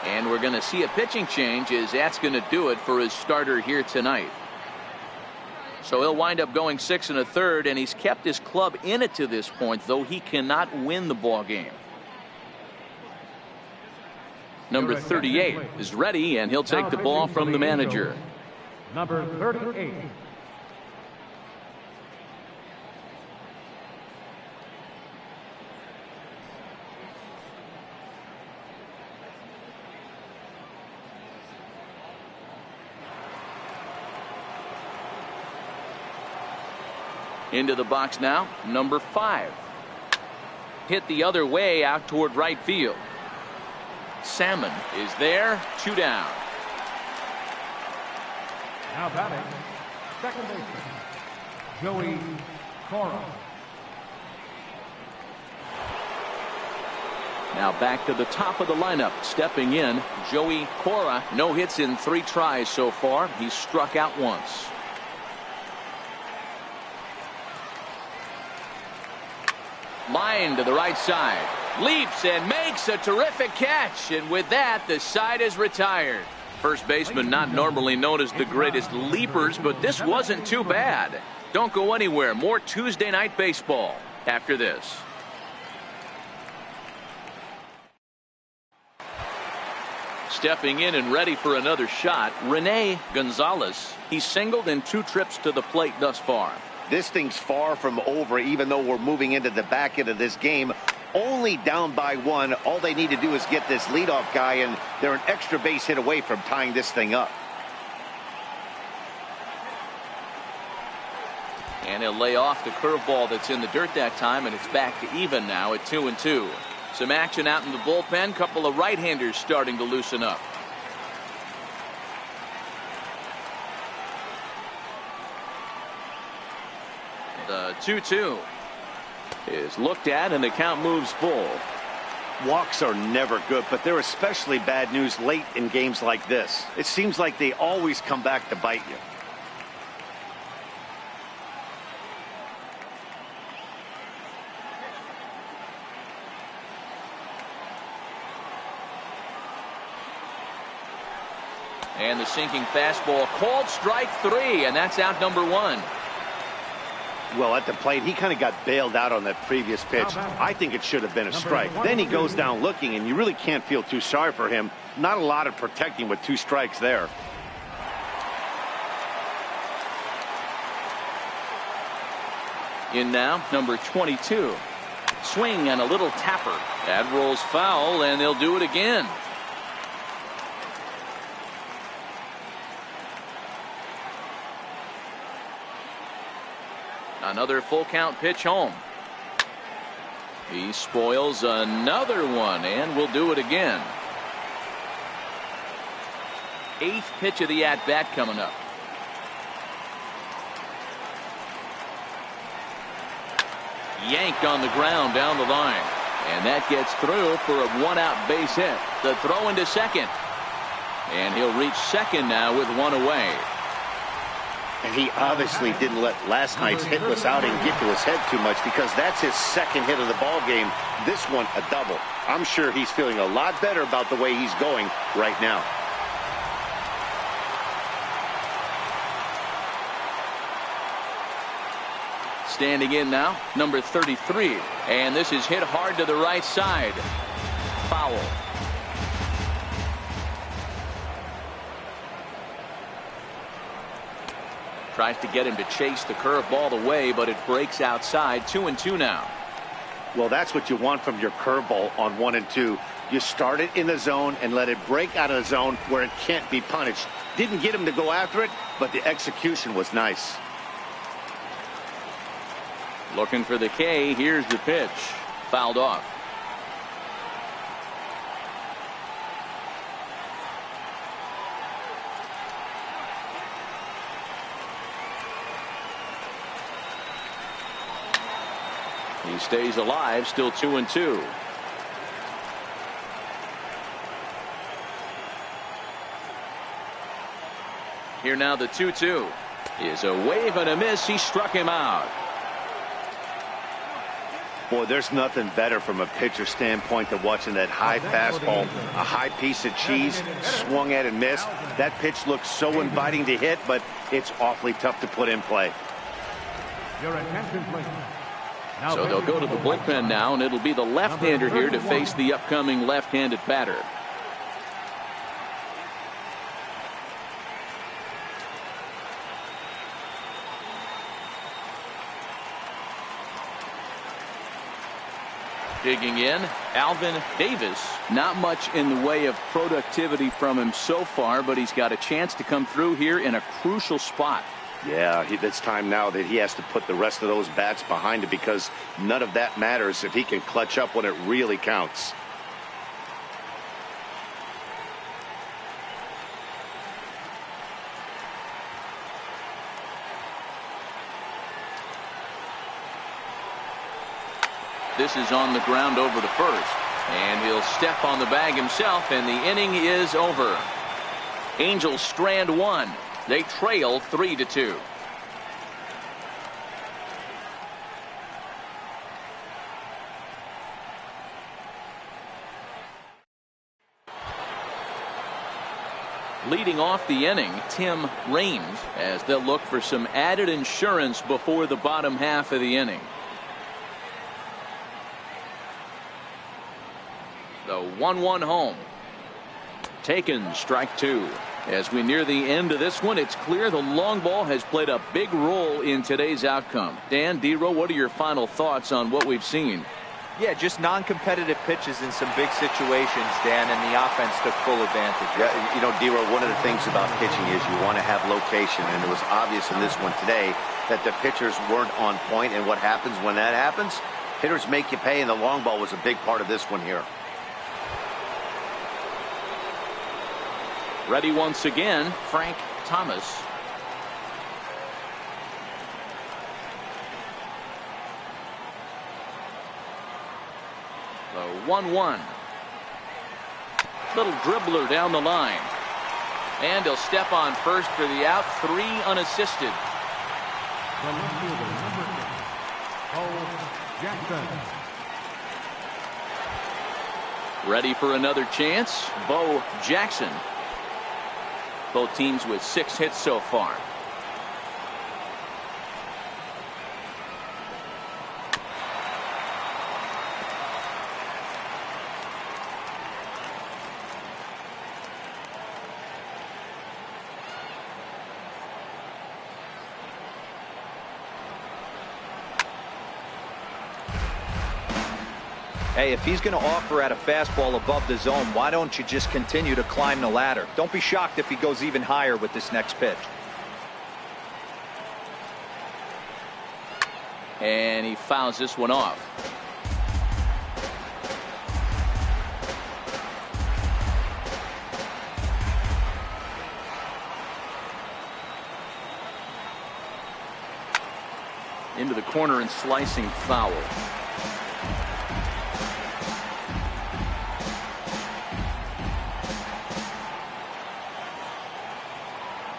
And we're going to see a pitching change, as that's going to do it for his starter here tonight. So he'll wind up going 6 1/3, and he's kept his club in it to this point, though he cannot win the ball game. Number 38 is ready, and he'll take the ball from the manager. Number 38. Into the box now, number 5. Hit the other way out toward right field. Salmon is there, 2 down. Now batting, second baseman, Joey Cora. Now back to the top of the lineup. Stepping in, Joey Cora. No hits in 3 tries so far. He's struck out once. Line to the right side. Leaps and makes a terrific catch. And with that, the side is retired. First baseman not normally known as the greatest leapers, but this wasn't too bad. Don't go anywhere. More Tuesday Night Baseball after this. Stepping in and ready for another shot, Rene Gonzalez. He's singled in 2 trips to the plate thus far. This thing's far from over, even though we're moving into the back end of this game. Only down by 1. All they need to do is get this leadoff guy, and they're an extra base hit away from tying this thing up. And he'll lay off the curveball that's in the dirt that time, and it's back to even now at 2-2. Some action out in the bullpen. Couple of right-handers starting to loosen up. The 2-2 is looked at, and the count moves full. Walks are never good, but they're especially bad news late in games like this. It seems like they always come back to bite you. And the sinking fastball called strike 3, and that's out number 1. Well, at the plate, he kind of got bailed out on that previous pitch. I think it should have been a strike. Then he goes down looking, and you really can't feel too sorry for him. Not a lot of protecting with 2 strikes there. In now, number 22. Swing and a little tapper. That rolls foul, and they'll do it again. Another full count pitch home. He spoils another one and will do it again. 8th pitch of the at-bat coming up. Yanked on the ground down the line. And that gets through for a 1-out base hit. The throw into second. And he'll reach second now with 1 away. And he obviously didn't let last night's hitless outing get to his head too much, because that's his 2nd hit of the ball game. This one a double. I'm sure he's feeling a lot better about the way he's going right now. Standing in now, number 33. And this is hit hard to the right side. Foul. Tries to get him to chase the curveball away, but it breaks outside. 2-2 now. Well, that's what you want from your curveball on 1 and 2. You start it in the zone and let it break out of the zone where it can't be punished. Didn't get him to go after it, but the execution was nice. Looking for the K. Here's the pitch. Fouled off. He stays alive, still 2-2. Here now the 2-2 is a wave and a miss. He struck him out. Boy, there's nothing better from a pitcher standpoint than watching that high fastball, a high piece of cheese, swung at and missed. That pitch looks so inviting to hit, but it's awfully tough to put in play. Your attention, please. So they'll go to the bullpen now, and it'll be the left-hander here to face the upcoming left-handed batter. Digging in, Alvin Davis. Not much in the way of productivity from him so far, but he's got a chance to come through here in a crucial spot. Yeah, it's time now that he has to put the rest of those bats behind him, because none of that matters if he can clutch up when it really counts. This is on the ground over to first, and he'll step on the bag himself, and the inning is over. Angels strand 1. They trail 3-2. Leading off the inning, Tim Raines, as they'll look for some added insurance before the bottom half of the inning. The 1-1 home. Taken, strike 2. As we near the end of this one, it's clear the long ball has played a big role in today's outcome. Dan, D-Row, what are your final thoughts on what we've seen? Yeah, just non-competitive pitches in some big situations, Dan, and the offense took full advantage. Yeah, you know, D-Row, one of the things about pitching is you want to have location, and it was obvious in this one today that the pitchers weren't on point, and what happens when that happens? Hitters make you pay, and the long ball was a big part of this one here. Ready once again, Frank Thomas. The 1-1. Little dribbler down the line. And he'll step on first for the out. 3 unassisted. The left fielder, number 8, Bo Jackson. Ready for another chance. Bo Jackson. Both teams with 6 hits so far. Hey, if he's going to offer at a fastball above the zone, why don't you just continue to climb the ladder? Don't be shocked if he goes even higher with this next pitch. And he fouls this one off. Into the corner and slicing foul.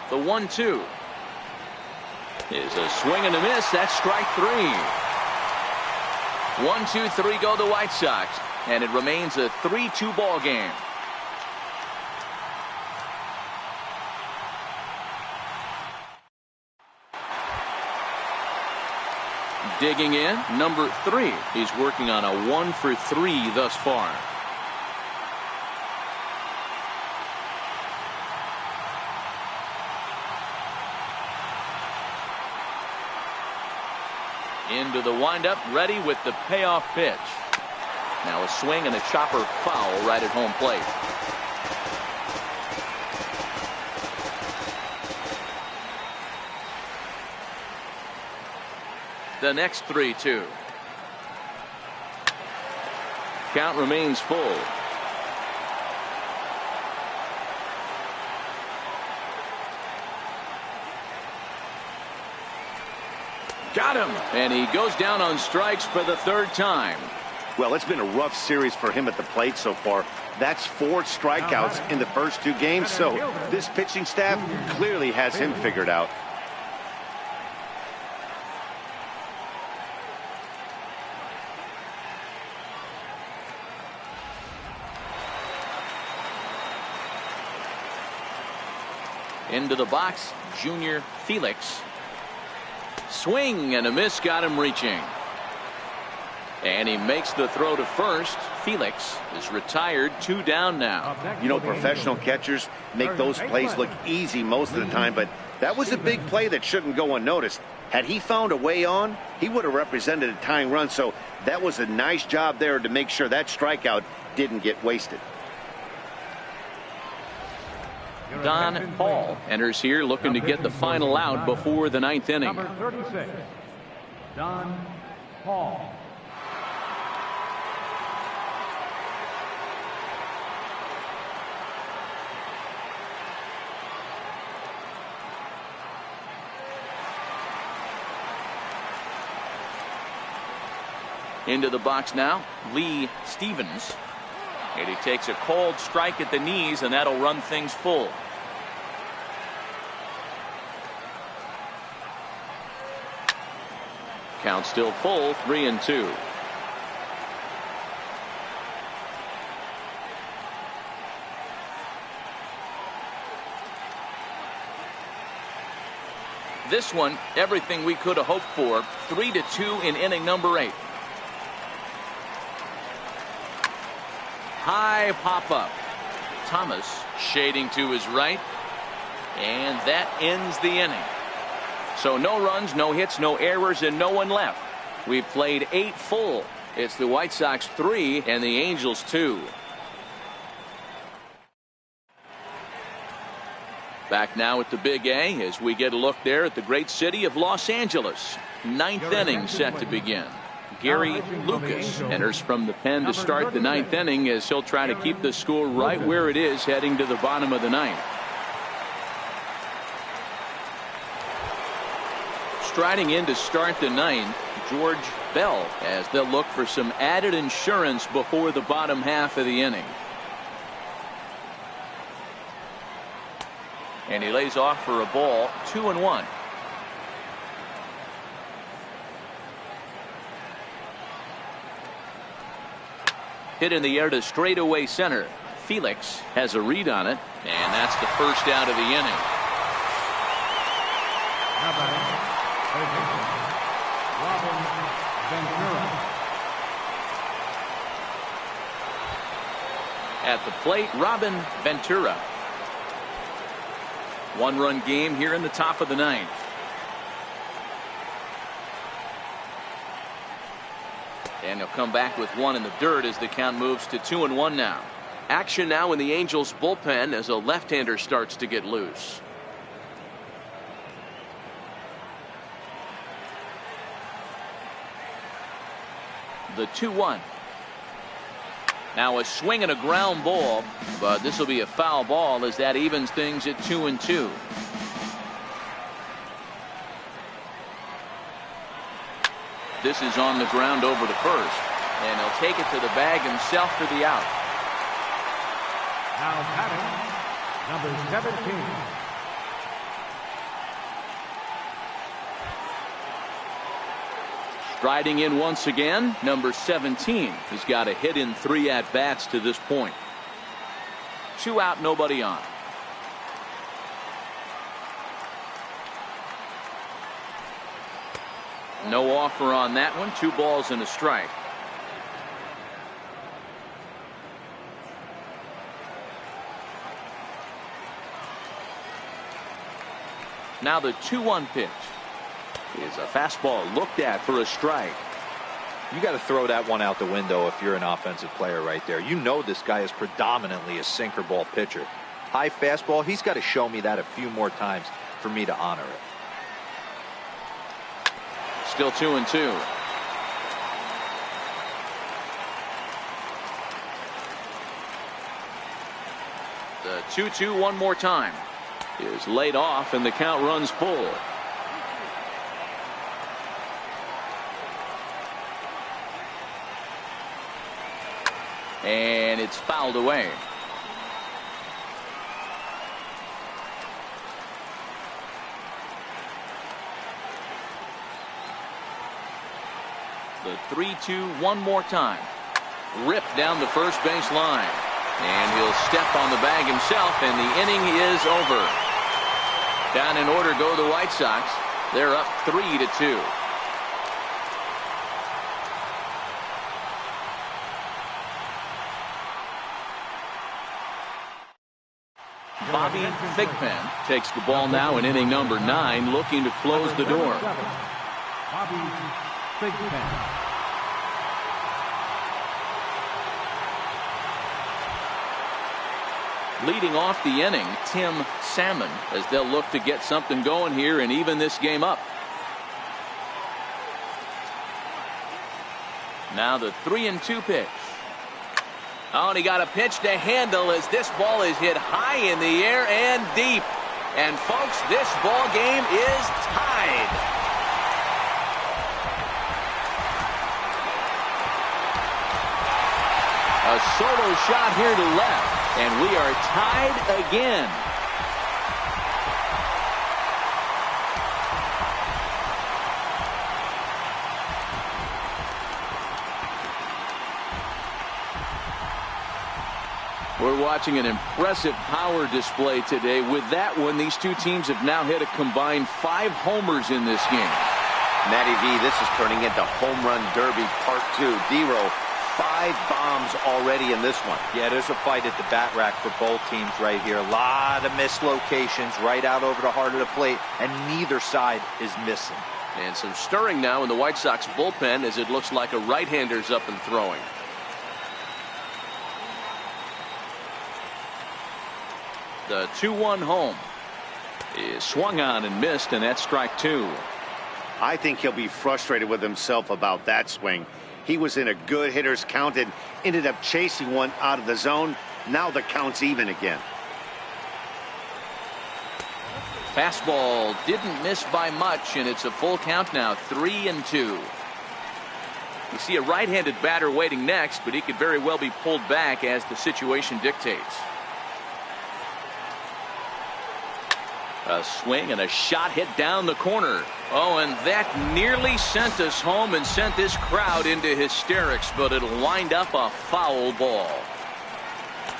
The 1-2 is a swing and a miss. That's strike 3. 1-2-3 go the White Sox, and it remains a 3-2 ball game. Digging in, number 3. He's working on a 1-for-3 thus far. Into the windup, ready with the payoff pitch. Now a swing and a chopper foul right at home plate. The next 3-2. Count remains full. Got him. And he goes down on strikes for the 3rd time. Well, it's been a rough series for him at the plate so far. That's 4 strikeouts in the first 2 games, so this pitching staff clearly has him figured out. Into the box, Junior Felix. Swing and a miss, got him reaching. And he makes the throw to first. Felix is retired, 2 down now. You know, professional catchers make those plays look easy most of the time, but that was a big play that shouldn't go unnoticed. Had he found a way on, he would have represented a tying run, so that was a nice job there to make sure that strikeout didn't get wasted. Don Hall enters here looking to get the final out before the 9th inning. Number 36, Don Hall. Into the box now, Lee Stevens. And he takes a cold strike at the knees, and that'll run things full. Count still full, 3-2. This one, everything we could have hoped for. 3-2 in inning number 8. High pop up. Thomas shading to his right. And that ends the inning. So no runs, no hits, no errors, and no one left. We've played 8 full. It's the White Sox 3 and the Angels 2. Back now at the Big A as we get a look there at the great city of Los Angeles. 9th inning set to begin. Gary Lucas enters from the pen to start the 9th inning as he'll try to keep the score right where it is heading to the bottom of the 9th. Striding in to start the 9th, George Bell. As they'll look for some added insurance before the bottom half of the inning. And he lays off for a ball, 2-1. Hit in the air to straightaway center. Felix has a read on it, and that's the first out of the inning. Now batting, third baseman, Robin Ventura. At the plate, Robin Ventura. One-run game here in the top of the ninth. And he'll come back with one in the dirt as the count moves to 2-1 now. Action now in the Angels bullpen as a left-hander starts to get loose. The 2-1. Now a swing and a ground ball, but this will be a foul ball as that evens things at 2-2. This is on the ground over to first, and he'll take it to the bag himself for the out. Now batting, number 17. Striding in once again, number 17. He's got a hit in 3 at-bats to this point. 2 out, nobody on. No offer on that one. 2 balls and a strike. Now the 2-1 pitch is a fastball looked at for a strike. You got to throw that one out the window if you're an offensive player right there. You know this guy is predominantly a sinker ball pitcher. High fastball, he's got to show me that a few more times for me to honor it. Still 2-2. The 2-2 one more time is laid off, and the count runs full. And it's fouled away. The 3-2 one more time. Ripped down the first base line. And he'll step on the bag himself, and the inning is over. Down in order go the White Sox. They're up 3-2. Bobby Thigpen takes the ball now in inning number 9, looking to close the door. Bobby Thigpen. Leading off the inning, Tim Salmon, as they'll look to get something going here and even this game up. Now the 3-2 pitch. Oh, and he got a pitch to handle as this ball is hit high in the air and deep. And folks, this ball game is tied. A solo shot here to left, and we are tied again. We're watching an impressive power display today. With that one, these two teams have now hit a combined 5 homers in this game. Matty V, this is turning into home run derby part 2. D-Row, 5 bombs already in this one. Yeah, there's a fight at the bat rack for both teams right here. A lot of mislocations right out over the heart of the plate, and neither side is missing. And some stirring now in the White Sox bullpen as it looks like a right-hander's up and throwing. The 2-1 home is swung on and missed, and that's strike 2. I think he'll be frustrated with himself about that swing. He was in a good hitter's count and ended up chasing one out of the zone. Now the count's even again. Fastball didn't miss by much, and it's a full count now, 3-2. You see a right-handed batter waiting next, but he could very well be pulled back as the situation dictates. A swing and a shot hit down the corner. Oh, and that nearly sent us home and sent this crowd into hysterics, but it'll wind up a foul ball.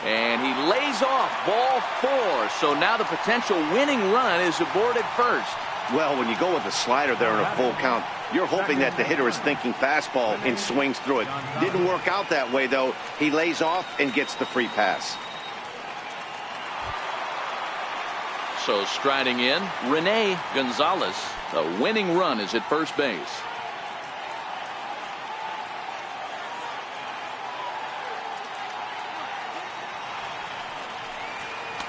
And he lays off ball 4. So now the potential winning run is aboard at first. Well, when you go with a slider there in a full count, you're hoping that the hitter is thinking fastball and swings through it. Didn't work out that way, though. He lays off and gets the free pass. So striding in, Rene Gonzalez. The winning run is at first base.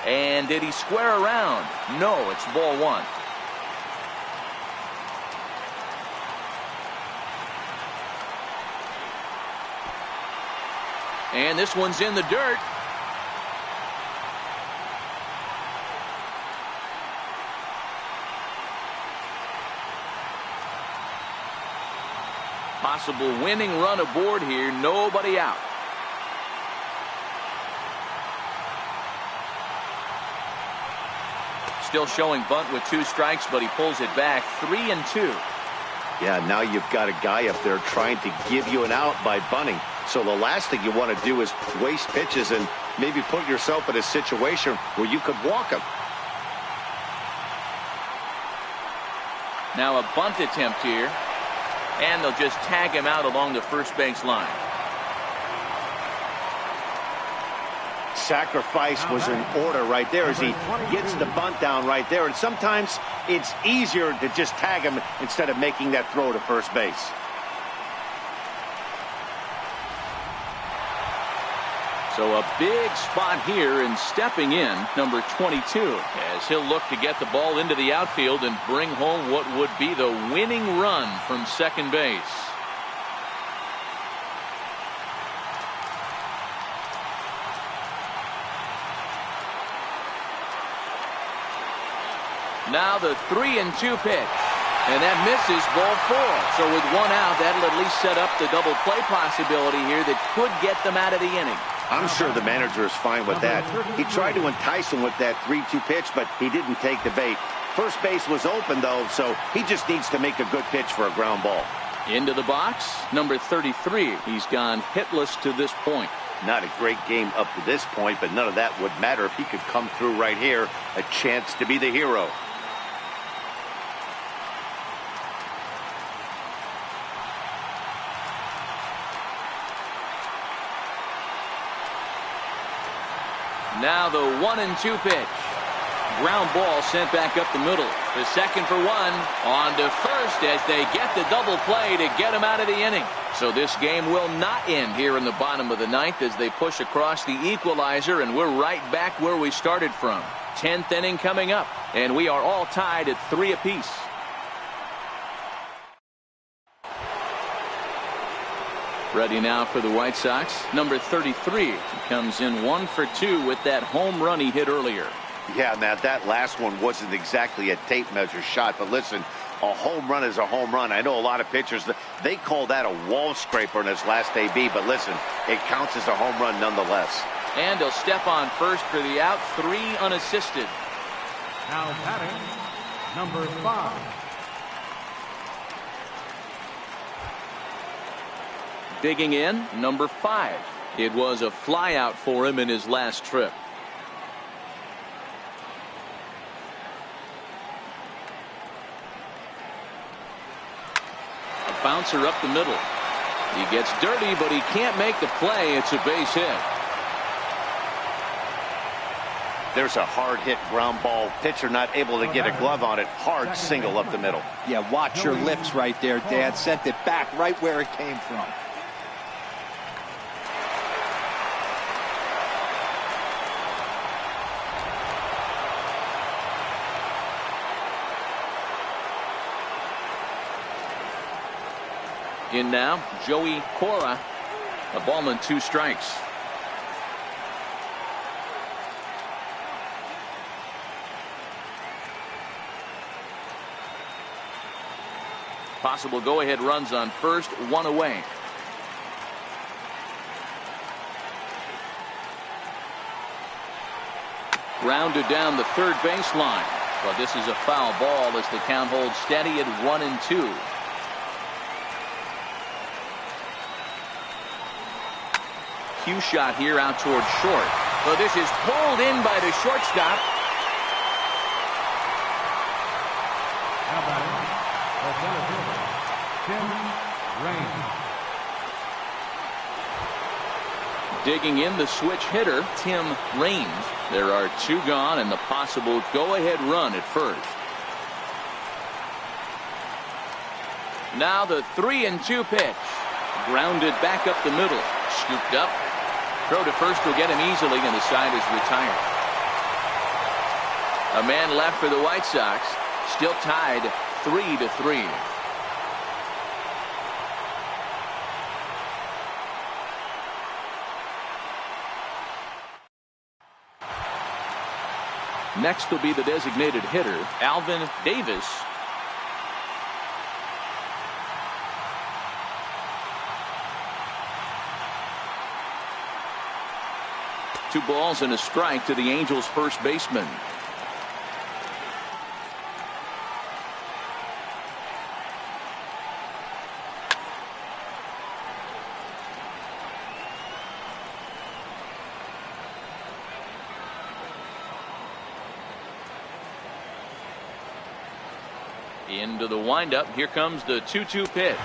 And did he square around? No, it's ball 1. And this one's in the dirt. Possible winning run aboard here. Nobody out. Still showing bunt with 2 strikes, but he pulls it back. 3-2. Yeah, now you've got a guy up there trying to give you an out by bunting. So the last thing you want to do is waste pitches and maybe put yourself in a situation where you could walk him. Now a bunt attempt here. And they'll just tag him out along the first base line. Sacrifice was in order right there as he gets the bunt down right there. And sometimes it's easier to just tag him instead of making that throw to first base. So a big spot here, and stepping in, number 22, as he'll look to get the ball into the outfield and bring home what would be the winning run from second base. Now the 3-2 pitch. And that misses ball 4. So with 1 out, that'll at least set up the double play possibility here that could get them out of the inning. I'm sure the manager is fine with that. He tried to entice him with that 3-2 pitch, but he didn't take the bait. First base was open, though, so he just needs to make a good pitch for a ground ball. Into the box, number 33. He's gone hitless to this point. Not a great game up to this point, but none of that would matter if he could come through right here. A chance to be the hero. Now the 1-2 pitch. Ground ball sent back up the middle. The second for 1. On to first as they get the double play to get him out of the inning. So this game will not end here in the bottom of the 9th as they push across the equalizer, and we're right back where we started from. 10th inning coming up, and we are all tied at 3 apiece. Ready now for the White Sox. Number 33 comes in 1 for 2 with that home run he hit earlier. Yeah, Matt, that last one wasn't exactly a tape measure shot, but listen, a home run is a home run. I know a lot of pitchers, they call that a wall scraper in his last AB, but listen, it counts as a home run nonetheless. And he'll step on first for the out, 3 unassisted. Now batting, number 5. Digging in, number 5. It was a flyout for him in his last trip. A bouncer up the middle. He gets dirty, but he can't make the play. It's a base hit. There's a hard hit ground ball. Pitcher not able to get a glove on it. Hard single up the middle. Yeah, watch your lips right there, Dad. Sent it back right where it came from. In now, Joey Cora. A ball and 2 strikes. Possible go-ahead runs on first, 1 away. Grounded down the third baseline. But this is a foul ball as the count holds steady at 1-2. Cue shot here out towards short. But this is pulled in by the shortstop. Now batting, the center fielder, Tim Raines. Digging in the switch hitter, Tim Raines. There are 2 gone and the possible go-ahead run at first. Now the 3-2 pitch. Grounded back up the middle. Scooped up. Throw to first will get him easily, and the side is retired. A man left for the White Sox. Still tied 3-3. Next will be the designated hitter, Alvin Davis. Two balls and a strike to the Angels' first baseman. Into the windup. Here comes the 2-2 pitch.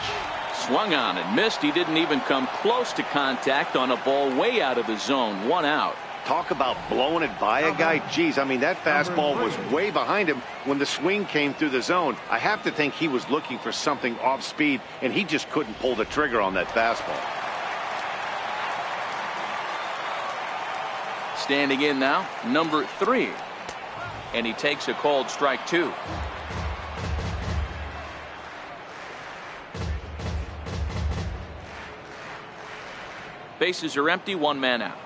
Swung on and missed. He didn't even come close to contact on a ball way out of the zone. 1 out. Talk about blowing it by a guy. Geez, I mean, that fastball was way behind him when the swing came through the zone. I have to think he was looking for something off speed, and he just couldn't pull the trigger on that fastball. Standing in now, number 3. And he takes a called strike 2. Bases are empty, 1 man out.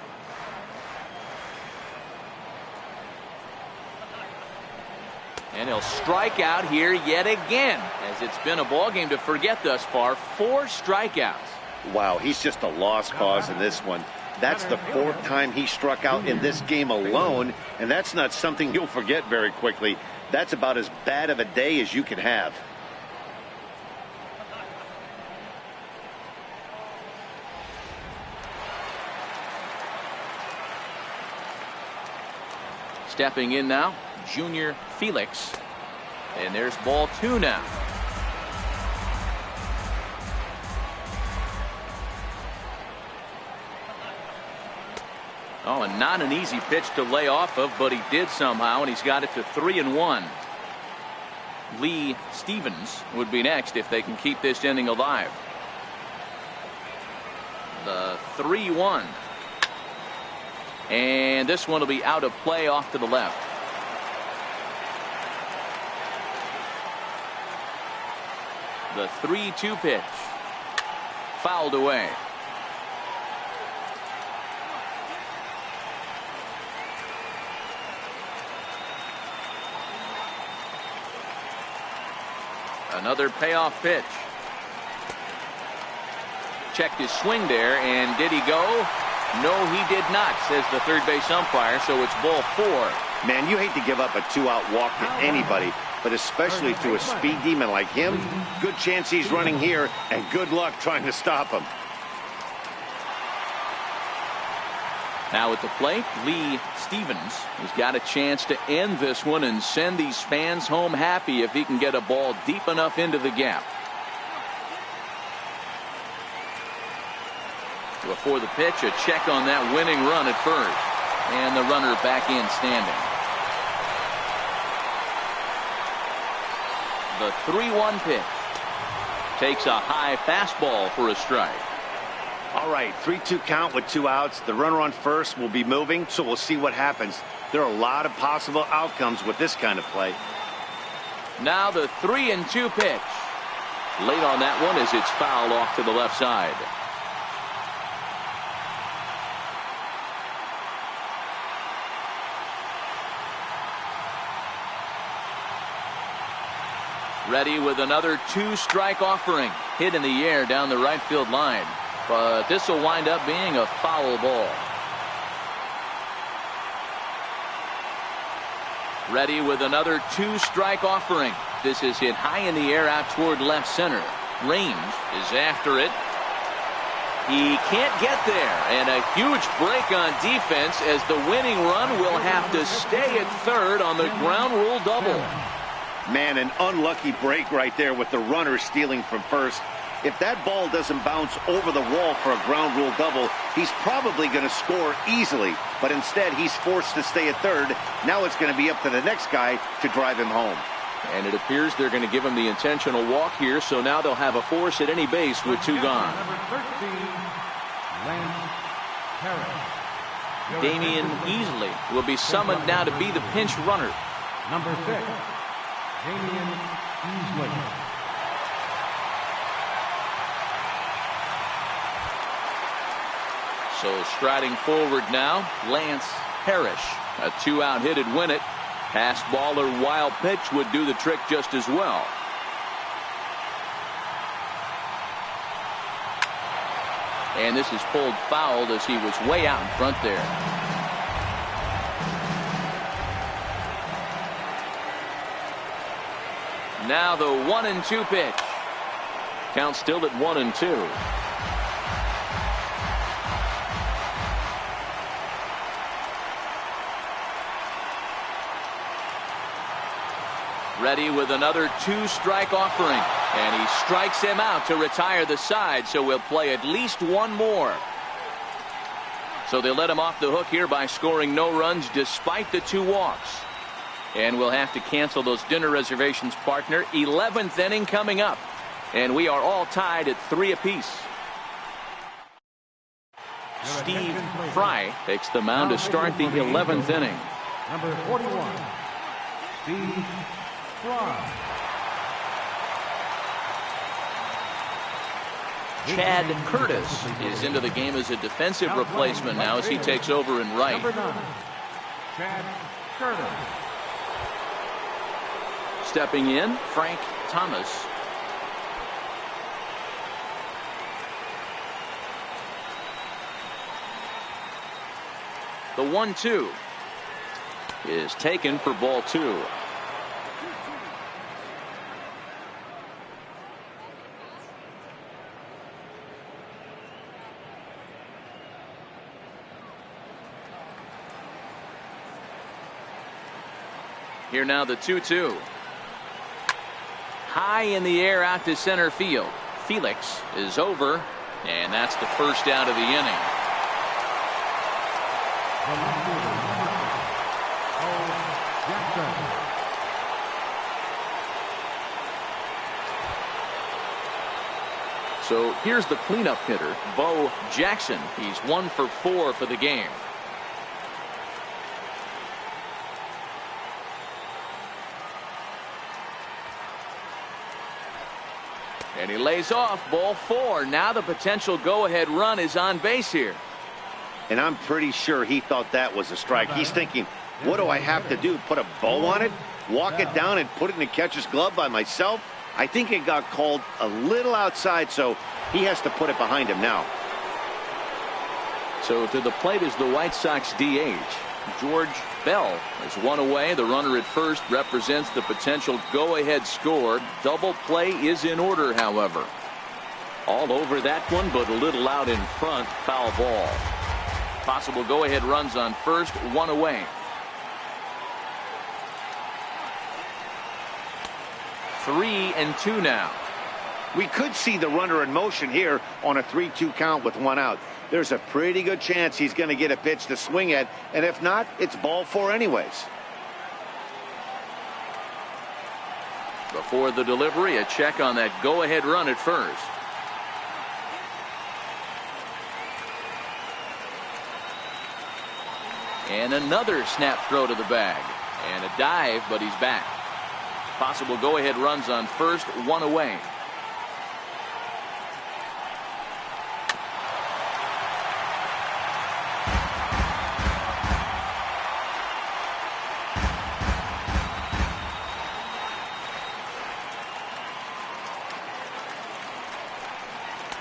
And he'll strike out here yet again, as it's been a ball game to forget thus far. 4 strikeouts. Wow, he's just a lost cause in this one. That's the 4th time he struck out in this game alone, and that's not something you'll forget very quickly. That's about as bad of a day as you can have. Stepping in now, Junior Felix. And there's ball 2 now. Oh, and not an easy pitch to lay off of, but he did somehow, and he's got it to 3-1. Lee Stevens would be next if they can keep this inning alive. The 3-1. And this one will be out of play off to the left. The 3-2 pitch. Fouled away. Another payoff pitch. Checked his swing there, and did he go? No, he did not, says the third base umpire, so it's ball 4. Man, you hate to give up a 2-out walk to anybody, but especially to a speed demon like him. Good chance he's running here, and good luck trying to stop him. Now at the plate, Lee Stevens has got a chance to end this one and send these fans home happy if he can get a ball deep enough into the gap. Before the pitch, a check on that winning run at first. And the runner back in standing. The 3-1 pitch. Takes a high fastball for a strike. All right, 3-2 count with 2 outs. The runner on first will be moving, so we'll see what happens. There are a lot of possible outcomes with this kind of play. Now the 3-2 pitch. Late on that one as it's fouled off to the left side. Ready with another 2-strike offering. Hit in the air down the right field line. But this will wind up being a foul ball. Ready with another two-strike offering. This is hit high in the air out toward left center. Range is after it. He can't get there, and a huge break on defense as the winning run will have to stay at third on the ground rule double. Man, an unlucky break right there with the runner stealing from first. If that ball doesn't bounce over the wall for a ground rule double, he's probably going to score easily. But instead, he's forced to stay at third. Now it's going to be up to the next guy to drive him home. And it appears they're going to give him the intentional walk here, so now they'll have a force at any base with two gone. Number 13, Lance Parrish. Damian Easley will be summoned now to be the pinch runner. Number 6, Damian Easley. So striding forward now, Lance Parrish. A two-out hit'd win it. Pass ball or wild pitch would do the trick just as well. And this is pulled foul as he was way out in front there. Now the 1-2 pitch. Count still at 1-2. Ready with another two-strike offering. And he strikes him out to retire the side, so we'll play at least one more. So they let him off the hook here by scoring no runs despite the two walks. And we'll have to cancel those dinner reservations, partner. 11th inning coming up. And we are all tied at 3 apiece. Steve Fry takes the mound to start the 11th inning. Number 41, Steve Fry. Chad Curtis is into the game as a defensive replacement now as he takes over in right. Number 9, Chad Curtis. Stepping in, Frank Thomas. The 1-2 is taken for ball 2. Here now the 2-2. High in the air out to center field. Felix is over, and that's the first out of the inning. The left fielder, number 6, Bo Jackson. So here's the cleanup hitter, Bo Jackson. He's 1 for 4 for the game. And he lays off, ball 4. Now the potential go-ahead run is on base here. And I'm pretty sure he thought that was a strike. He's thinking, what do I have to do? Put a bow on it? Walk it down and put it in the catcher's glove by myself? I think it got called a little outside, so he has to put it behind him now. So to the plate is the White Sox DH. George Bell is one away. The runner at first represents the potential go-ahead score. Double play is in order, however. All over that one, but a little out in front. Foul ball. Possible go-ahead runs on first, 1 away. Three and 2 now. We could see the runner in motion here on a 3-2 count with 1 out. There's a pretty good chance he's going to get a pitch to swing at, and if not, it's ball 4 anyways. Before the delivery, a check on that go-ahead run at first. And another snap throw to the bag. And a dive, but he's back. Possible go-ahead runs on first, 1 away.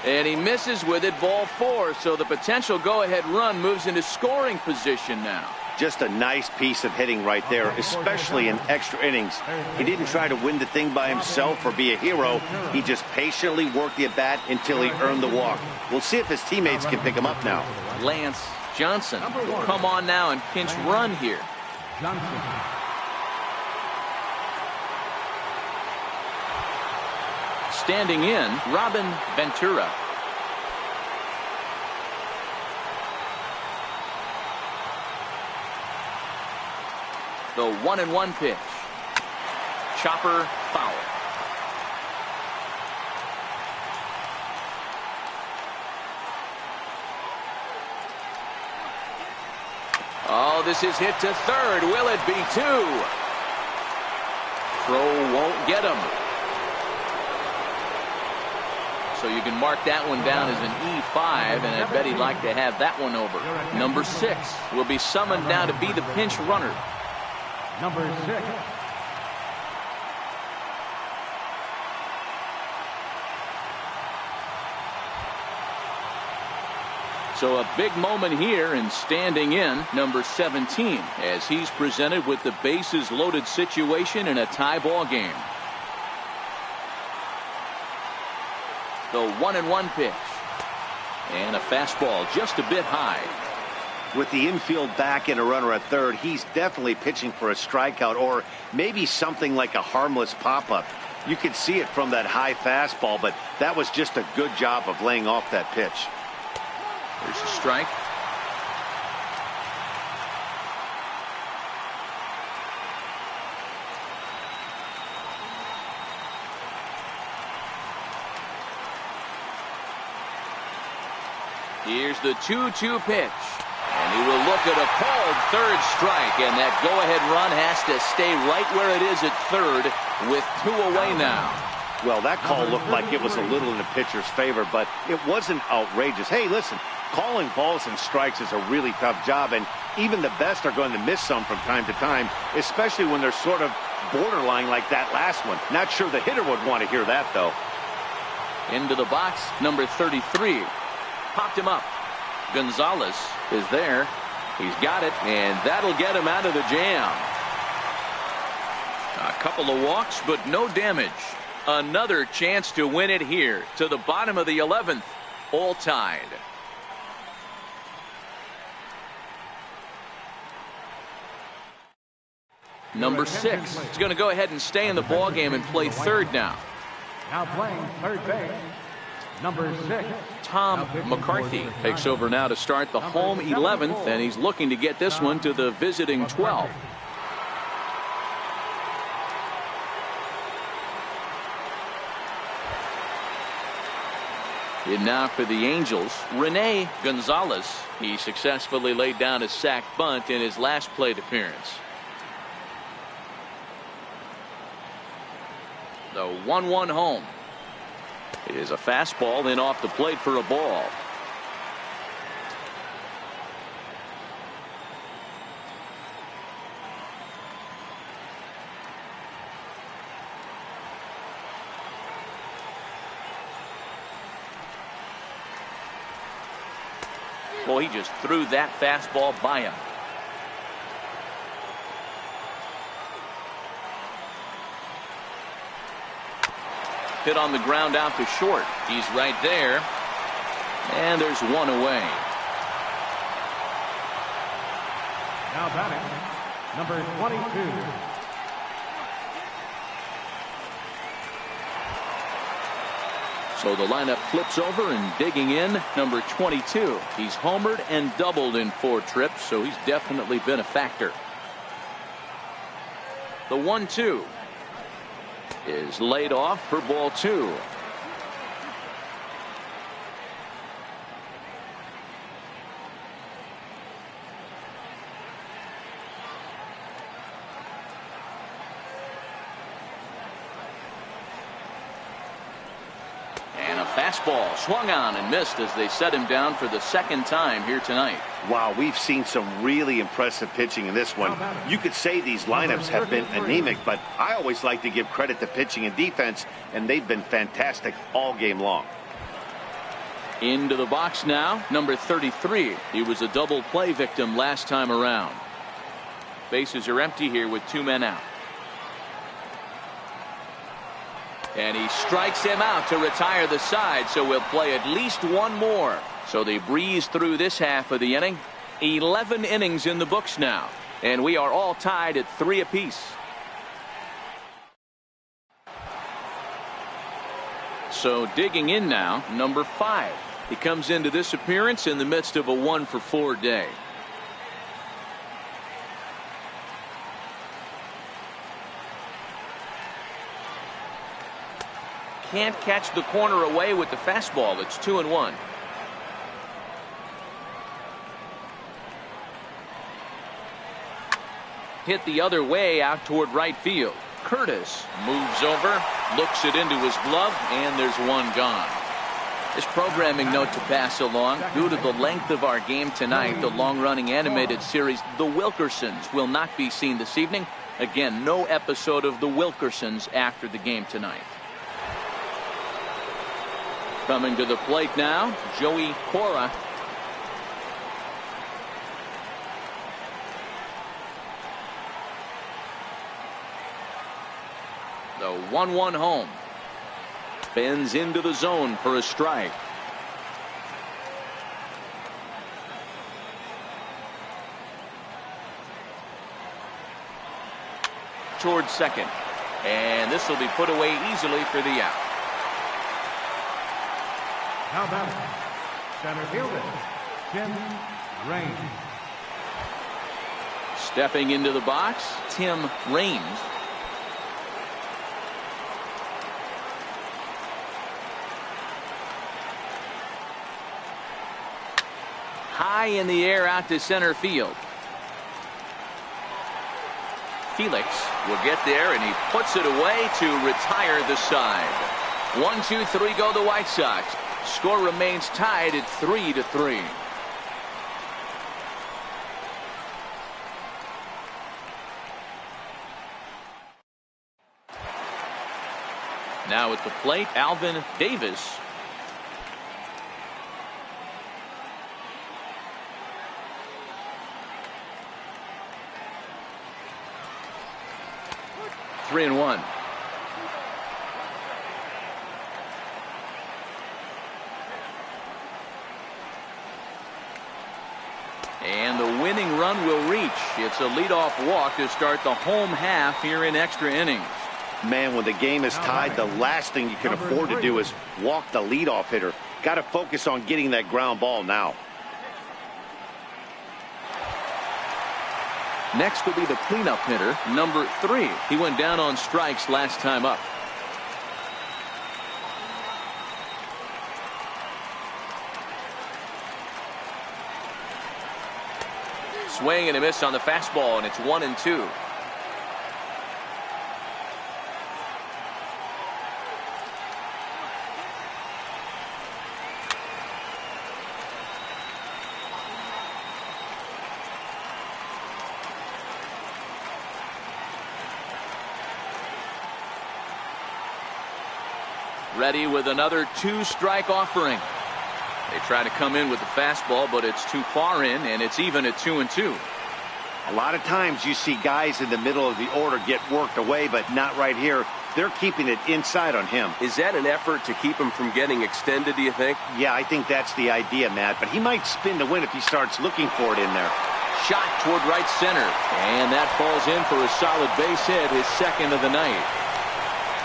And he misses with it, ball 4. So the potential go-ahead run moves into scoring position now. Just a nice piece of hitting right there, especially in extra innings. He didn't try to win the thing by himself or be a hero. He just patiently worked the at-bat until he earned the walk. We'll see if his teammates can pick him up now. Lance Johnson will come on now and pinch run here. Johnson. Standing in, Robin Ventura. The 1-1 pitch. Chopper foul. Oh, this is hit to third. Will it be two? Throw won't get him. So you can mark that one down as an E5, and I bet he'd like to have that one over. Number 6 will be summoned now to be the pinch runner. Number 6. So a big moment here, and standing in, number 17, as he's presented with the bases loaded situation in a tie ball game. The 1-1 pitch. And a fastball just a bit high. With the infield back and a runner at third, he's definitely pitching for a strikeout or maybe something like a harmless pop-up. You could see it from that high fastball, but that was just a good job of laying off that pitch. There's a strike. Here's the 2-2 pitch. And he will look at a called third strike, and that go-ahead run has to stay right where it is at third with 2 away now. Well, that call looked like it was a little in the pitcher's favor, but it wasn't outrageous. Hey, listen, calling balls and strikes is a really tough job, and even the best are going to miss some from time to time, especially when they're sort of borderline like that last one. Not sure the hitter would want to hear that, though. Into the box, number 33. Popped him up. Gonzalez is there. He's got it, and that'll get him out of the jam. A couple of walks, but no damage. Another chance to win it here to the bottom of the 11th. All tied. Number 6 is going to go ahead and stay in the ball game and play third now. Now playing third base. Number 6. Tom McCarthy takes over now to start the home 11th, and he's looking to get this one to the visiting 12th. In now for the Angels, Rene Gonzalez. He successfully laid down a sac bunt in his last plate appearance. The 1-1 home. It is a fastball in off the plate for a ball. Well, he just threw that fastball by him. Hit on the ground out to short. He's right there. And there's one away. Now batting, number 22. So the lineup flips over, and digging in, number 22. He's homered and doubled in 4 trips, so he's definitely been a factor. The 1-2 is laid off for ball 2. And a fastball swung on and missed as they set him down for the second time here tonight. Wow, we've seen some really impressive pitching in this one. You could say these lineups have been anemic, but I always like to give credit to pitching and defense, and they've been fantastic all game long. Into the box now, number 33. He was a double play victim last time around. Bases are empty here with 2 men out. And he strikes him out to retire the side, so we'll play at least one more. So they breeze through this half of the inning. 11 innings in the books now, and we are all tied at 3 apiece. So digging in now, number 5. He comes into this appearance in the midst of a 1-for-4 day. Can't catch the corner away with the fastball. It's 2-1. Hit the other way out toward right field. Curtis moves over, looks it into his glove, and there's one gone. This programming note to pass along: due to the length of our game tonight, the long-running animated series The Wilkersons will not be seen this evening. Again, no episode of The Wilkersons after the game tonight. Coming to the plate now, Joey Cora. The 1-1 home. Bends into the zone for a strike. Towards second. And this will be put away easily for the out. Now batting, center fielder, Tim Raines. Stepping into the box, Tim Raines. High in the air out to center field. Felix will get there, and he puts it away to retire the side. 1-2-3 go the White Sox. Score remains tied at 3-3. Now at the plate, Alvin Davis. Three and one. And the winning run will reach. It's a leadoff walk to start the home half here in extra innings. Man, when the game is tied, the last thing you can afford to do is walk the leadoff hitter. Got to focus on getting that ground ball now. Next will be the cleanup hitter, number 3. He went down on strikes last time up. Swing and a miss on the fastball, and it's 1-2. Ready with another 2-strike offering. They try to come in with the fastball, but it's too far in, and it's even at 2-2. A lot of times you see guys in the middle of the order get worked away, but not right here. They're keeping it inside on him. Is that an effort to keep him from getting extended, do you think? Yeah, I think that's the idea, Matt. But he might spin to win if he starts looking for it in there. Shot toward right center, and that falls in for a solid base hit, his second of the night.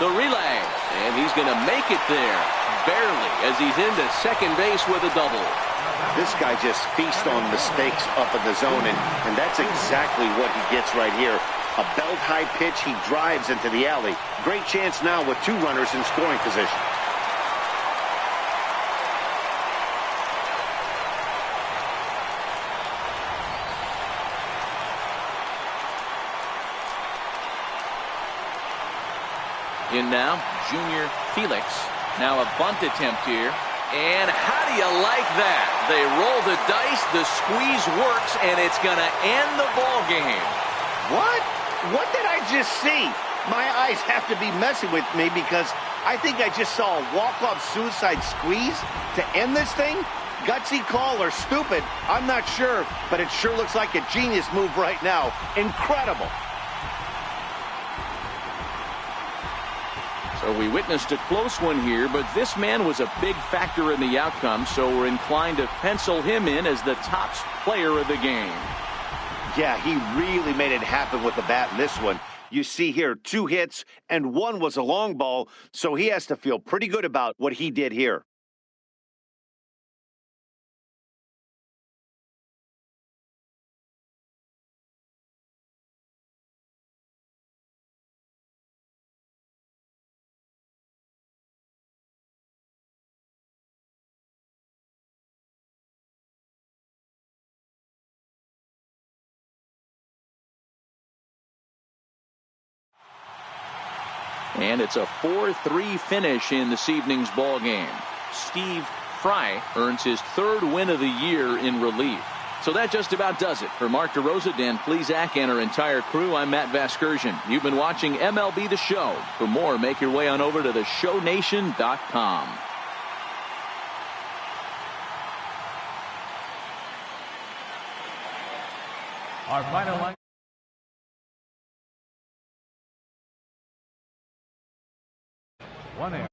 The relay, and he's going to make it there, barely, as he's into second base with a double. This guy just feasts on mistakes up in the zone, and that's exactly what he gets right here. A belt-high pitch, he drives into the alley. Great chance now with 2 runners in scoring position. In now, Junior Felix. Now a bunt attempt here. And how do you like that? They roll the dice, the squeeze works, and it's going to end the ball game. What? What did I just see? My eyes have to be messing with me because I think I just saw a walk-off suicide squeeze to end this thing. Gutsy call or stupid, I'm not sure, but it sure looks like a genius move right now. Incredible. So we witnessed a close one here, but this man was a big factor in the outcome, so we're inclined to pencil him in as the top player of the game. Yeah, he really made it happen with the bat in this one. You see here 2 hits, and 1 was a long ball, so he has to feel pretty good about what he did here. And it's a 4-3 finish in this evening's ball game. Steve Fry earns his 3rd win of the year in relief. So that just about does it. For Mark DeRosa, Dan Plesac, and our entire crew, I'm Matt Vasgersian. You've been watching MLB The Show. For more, make your way on over to theshownation.com. Our final line. 1 out.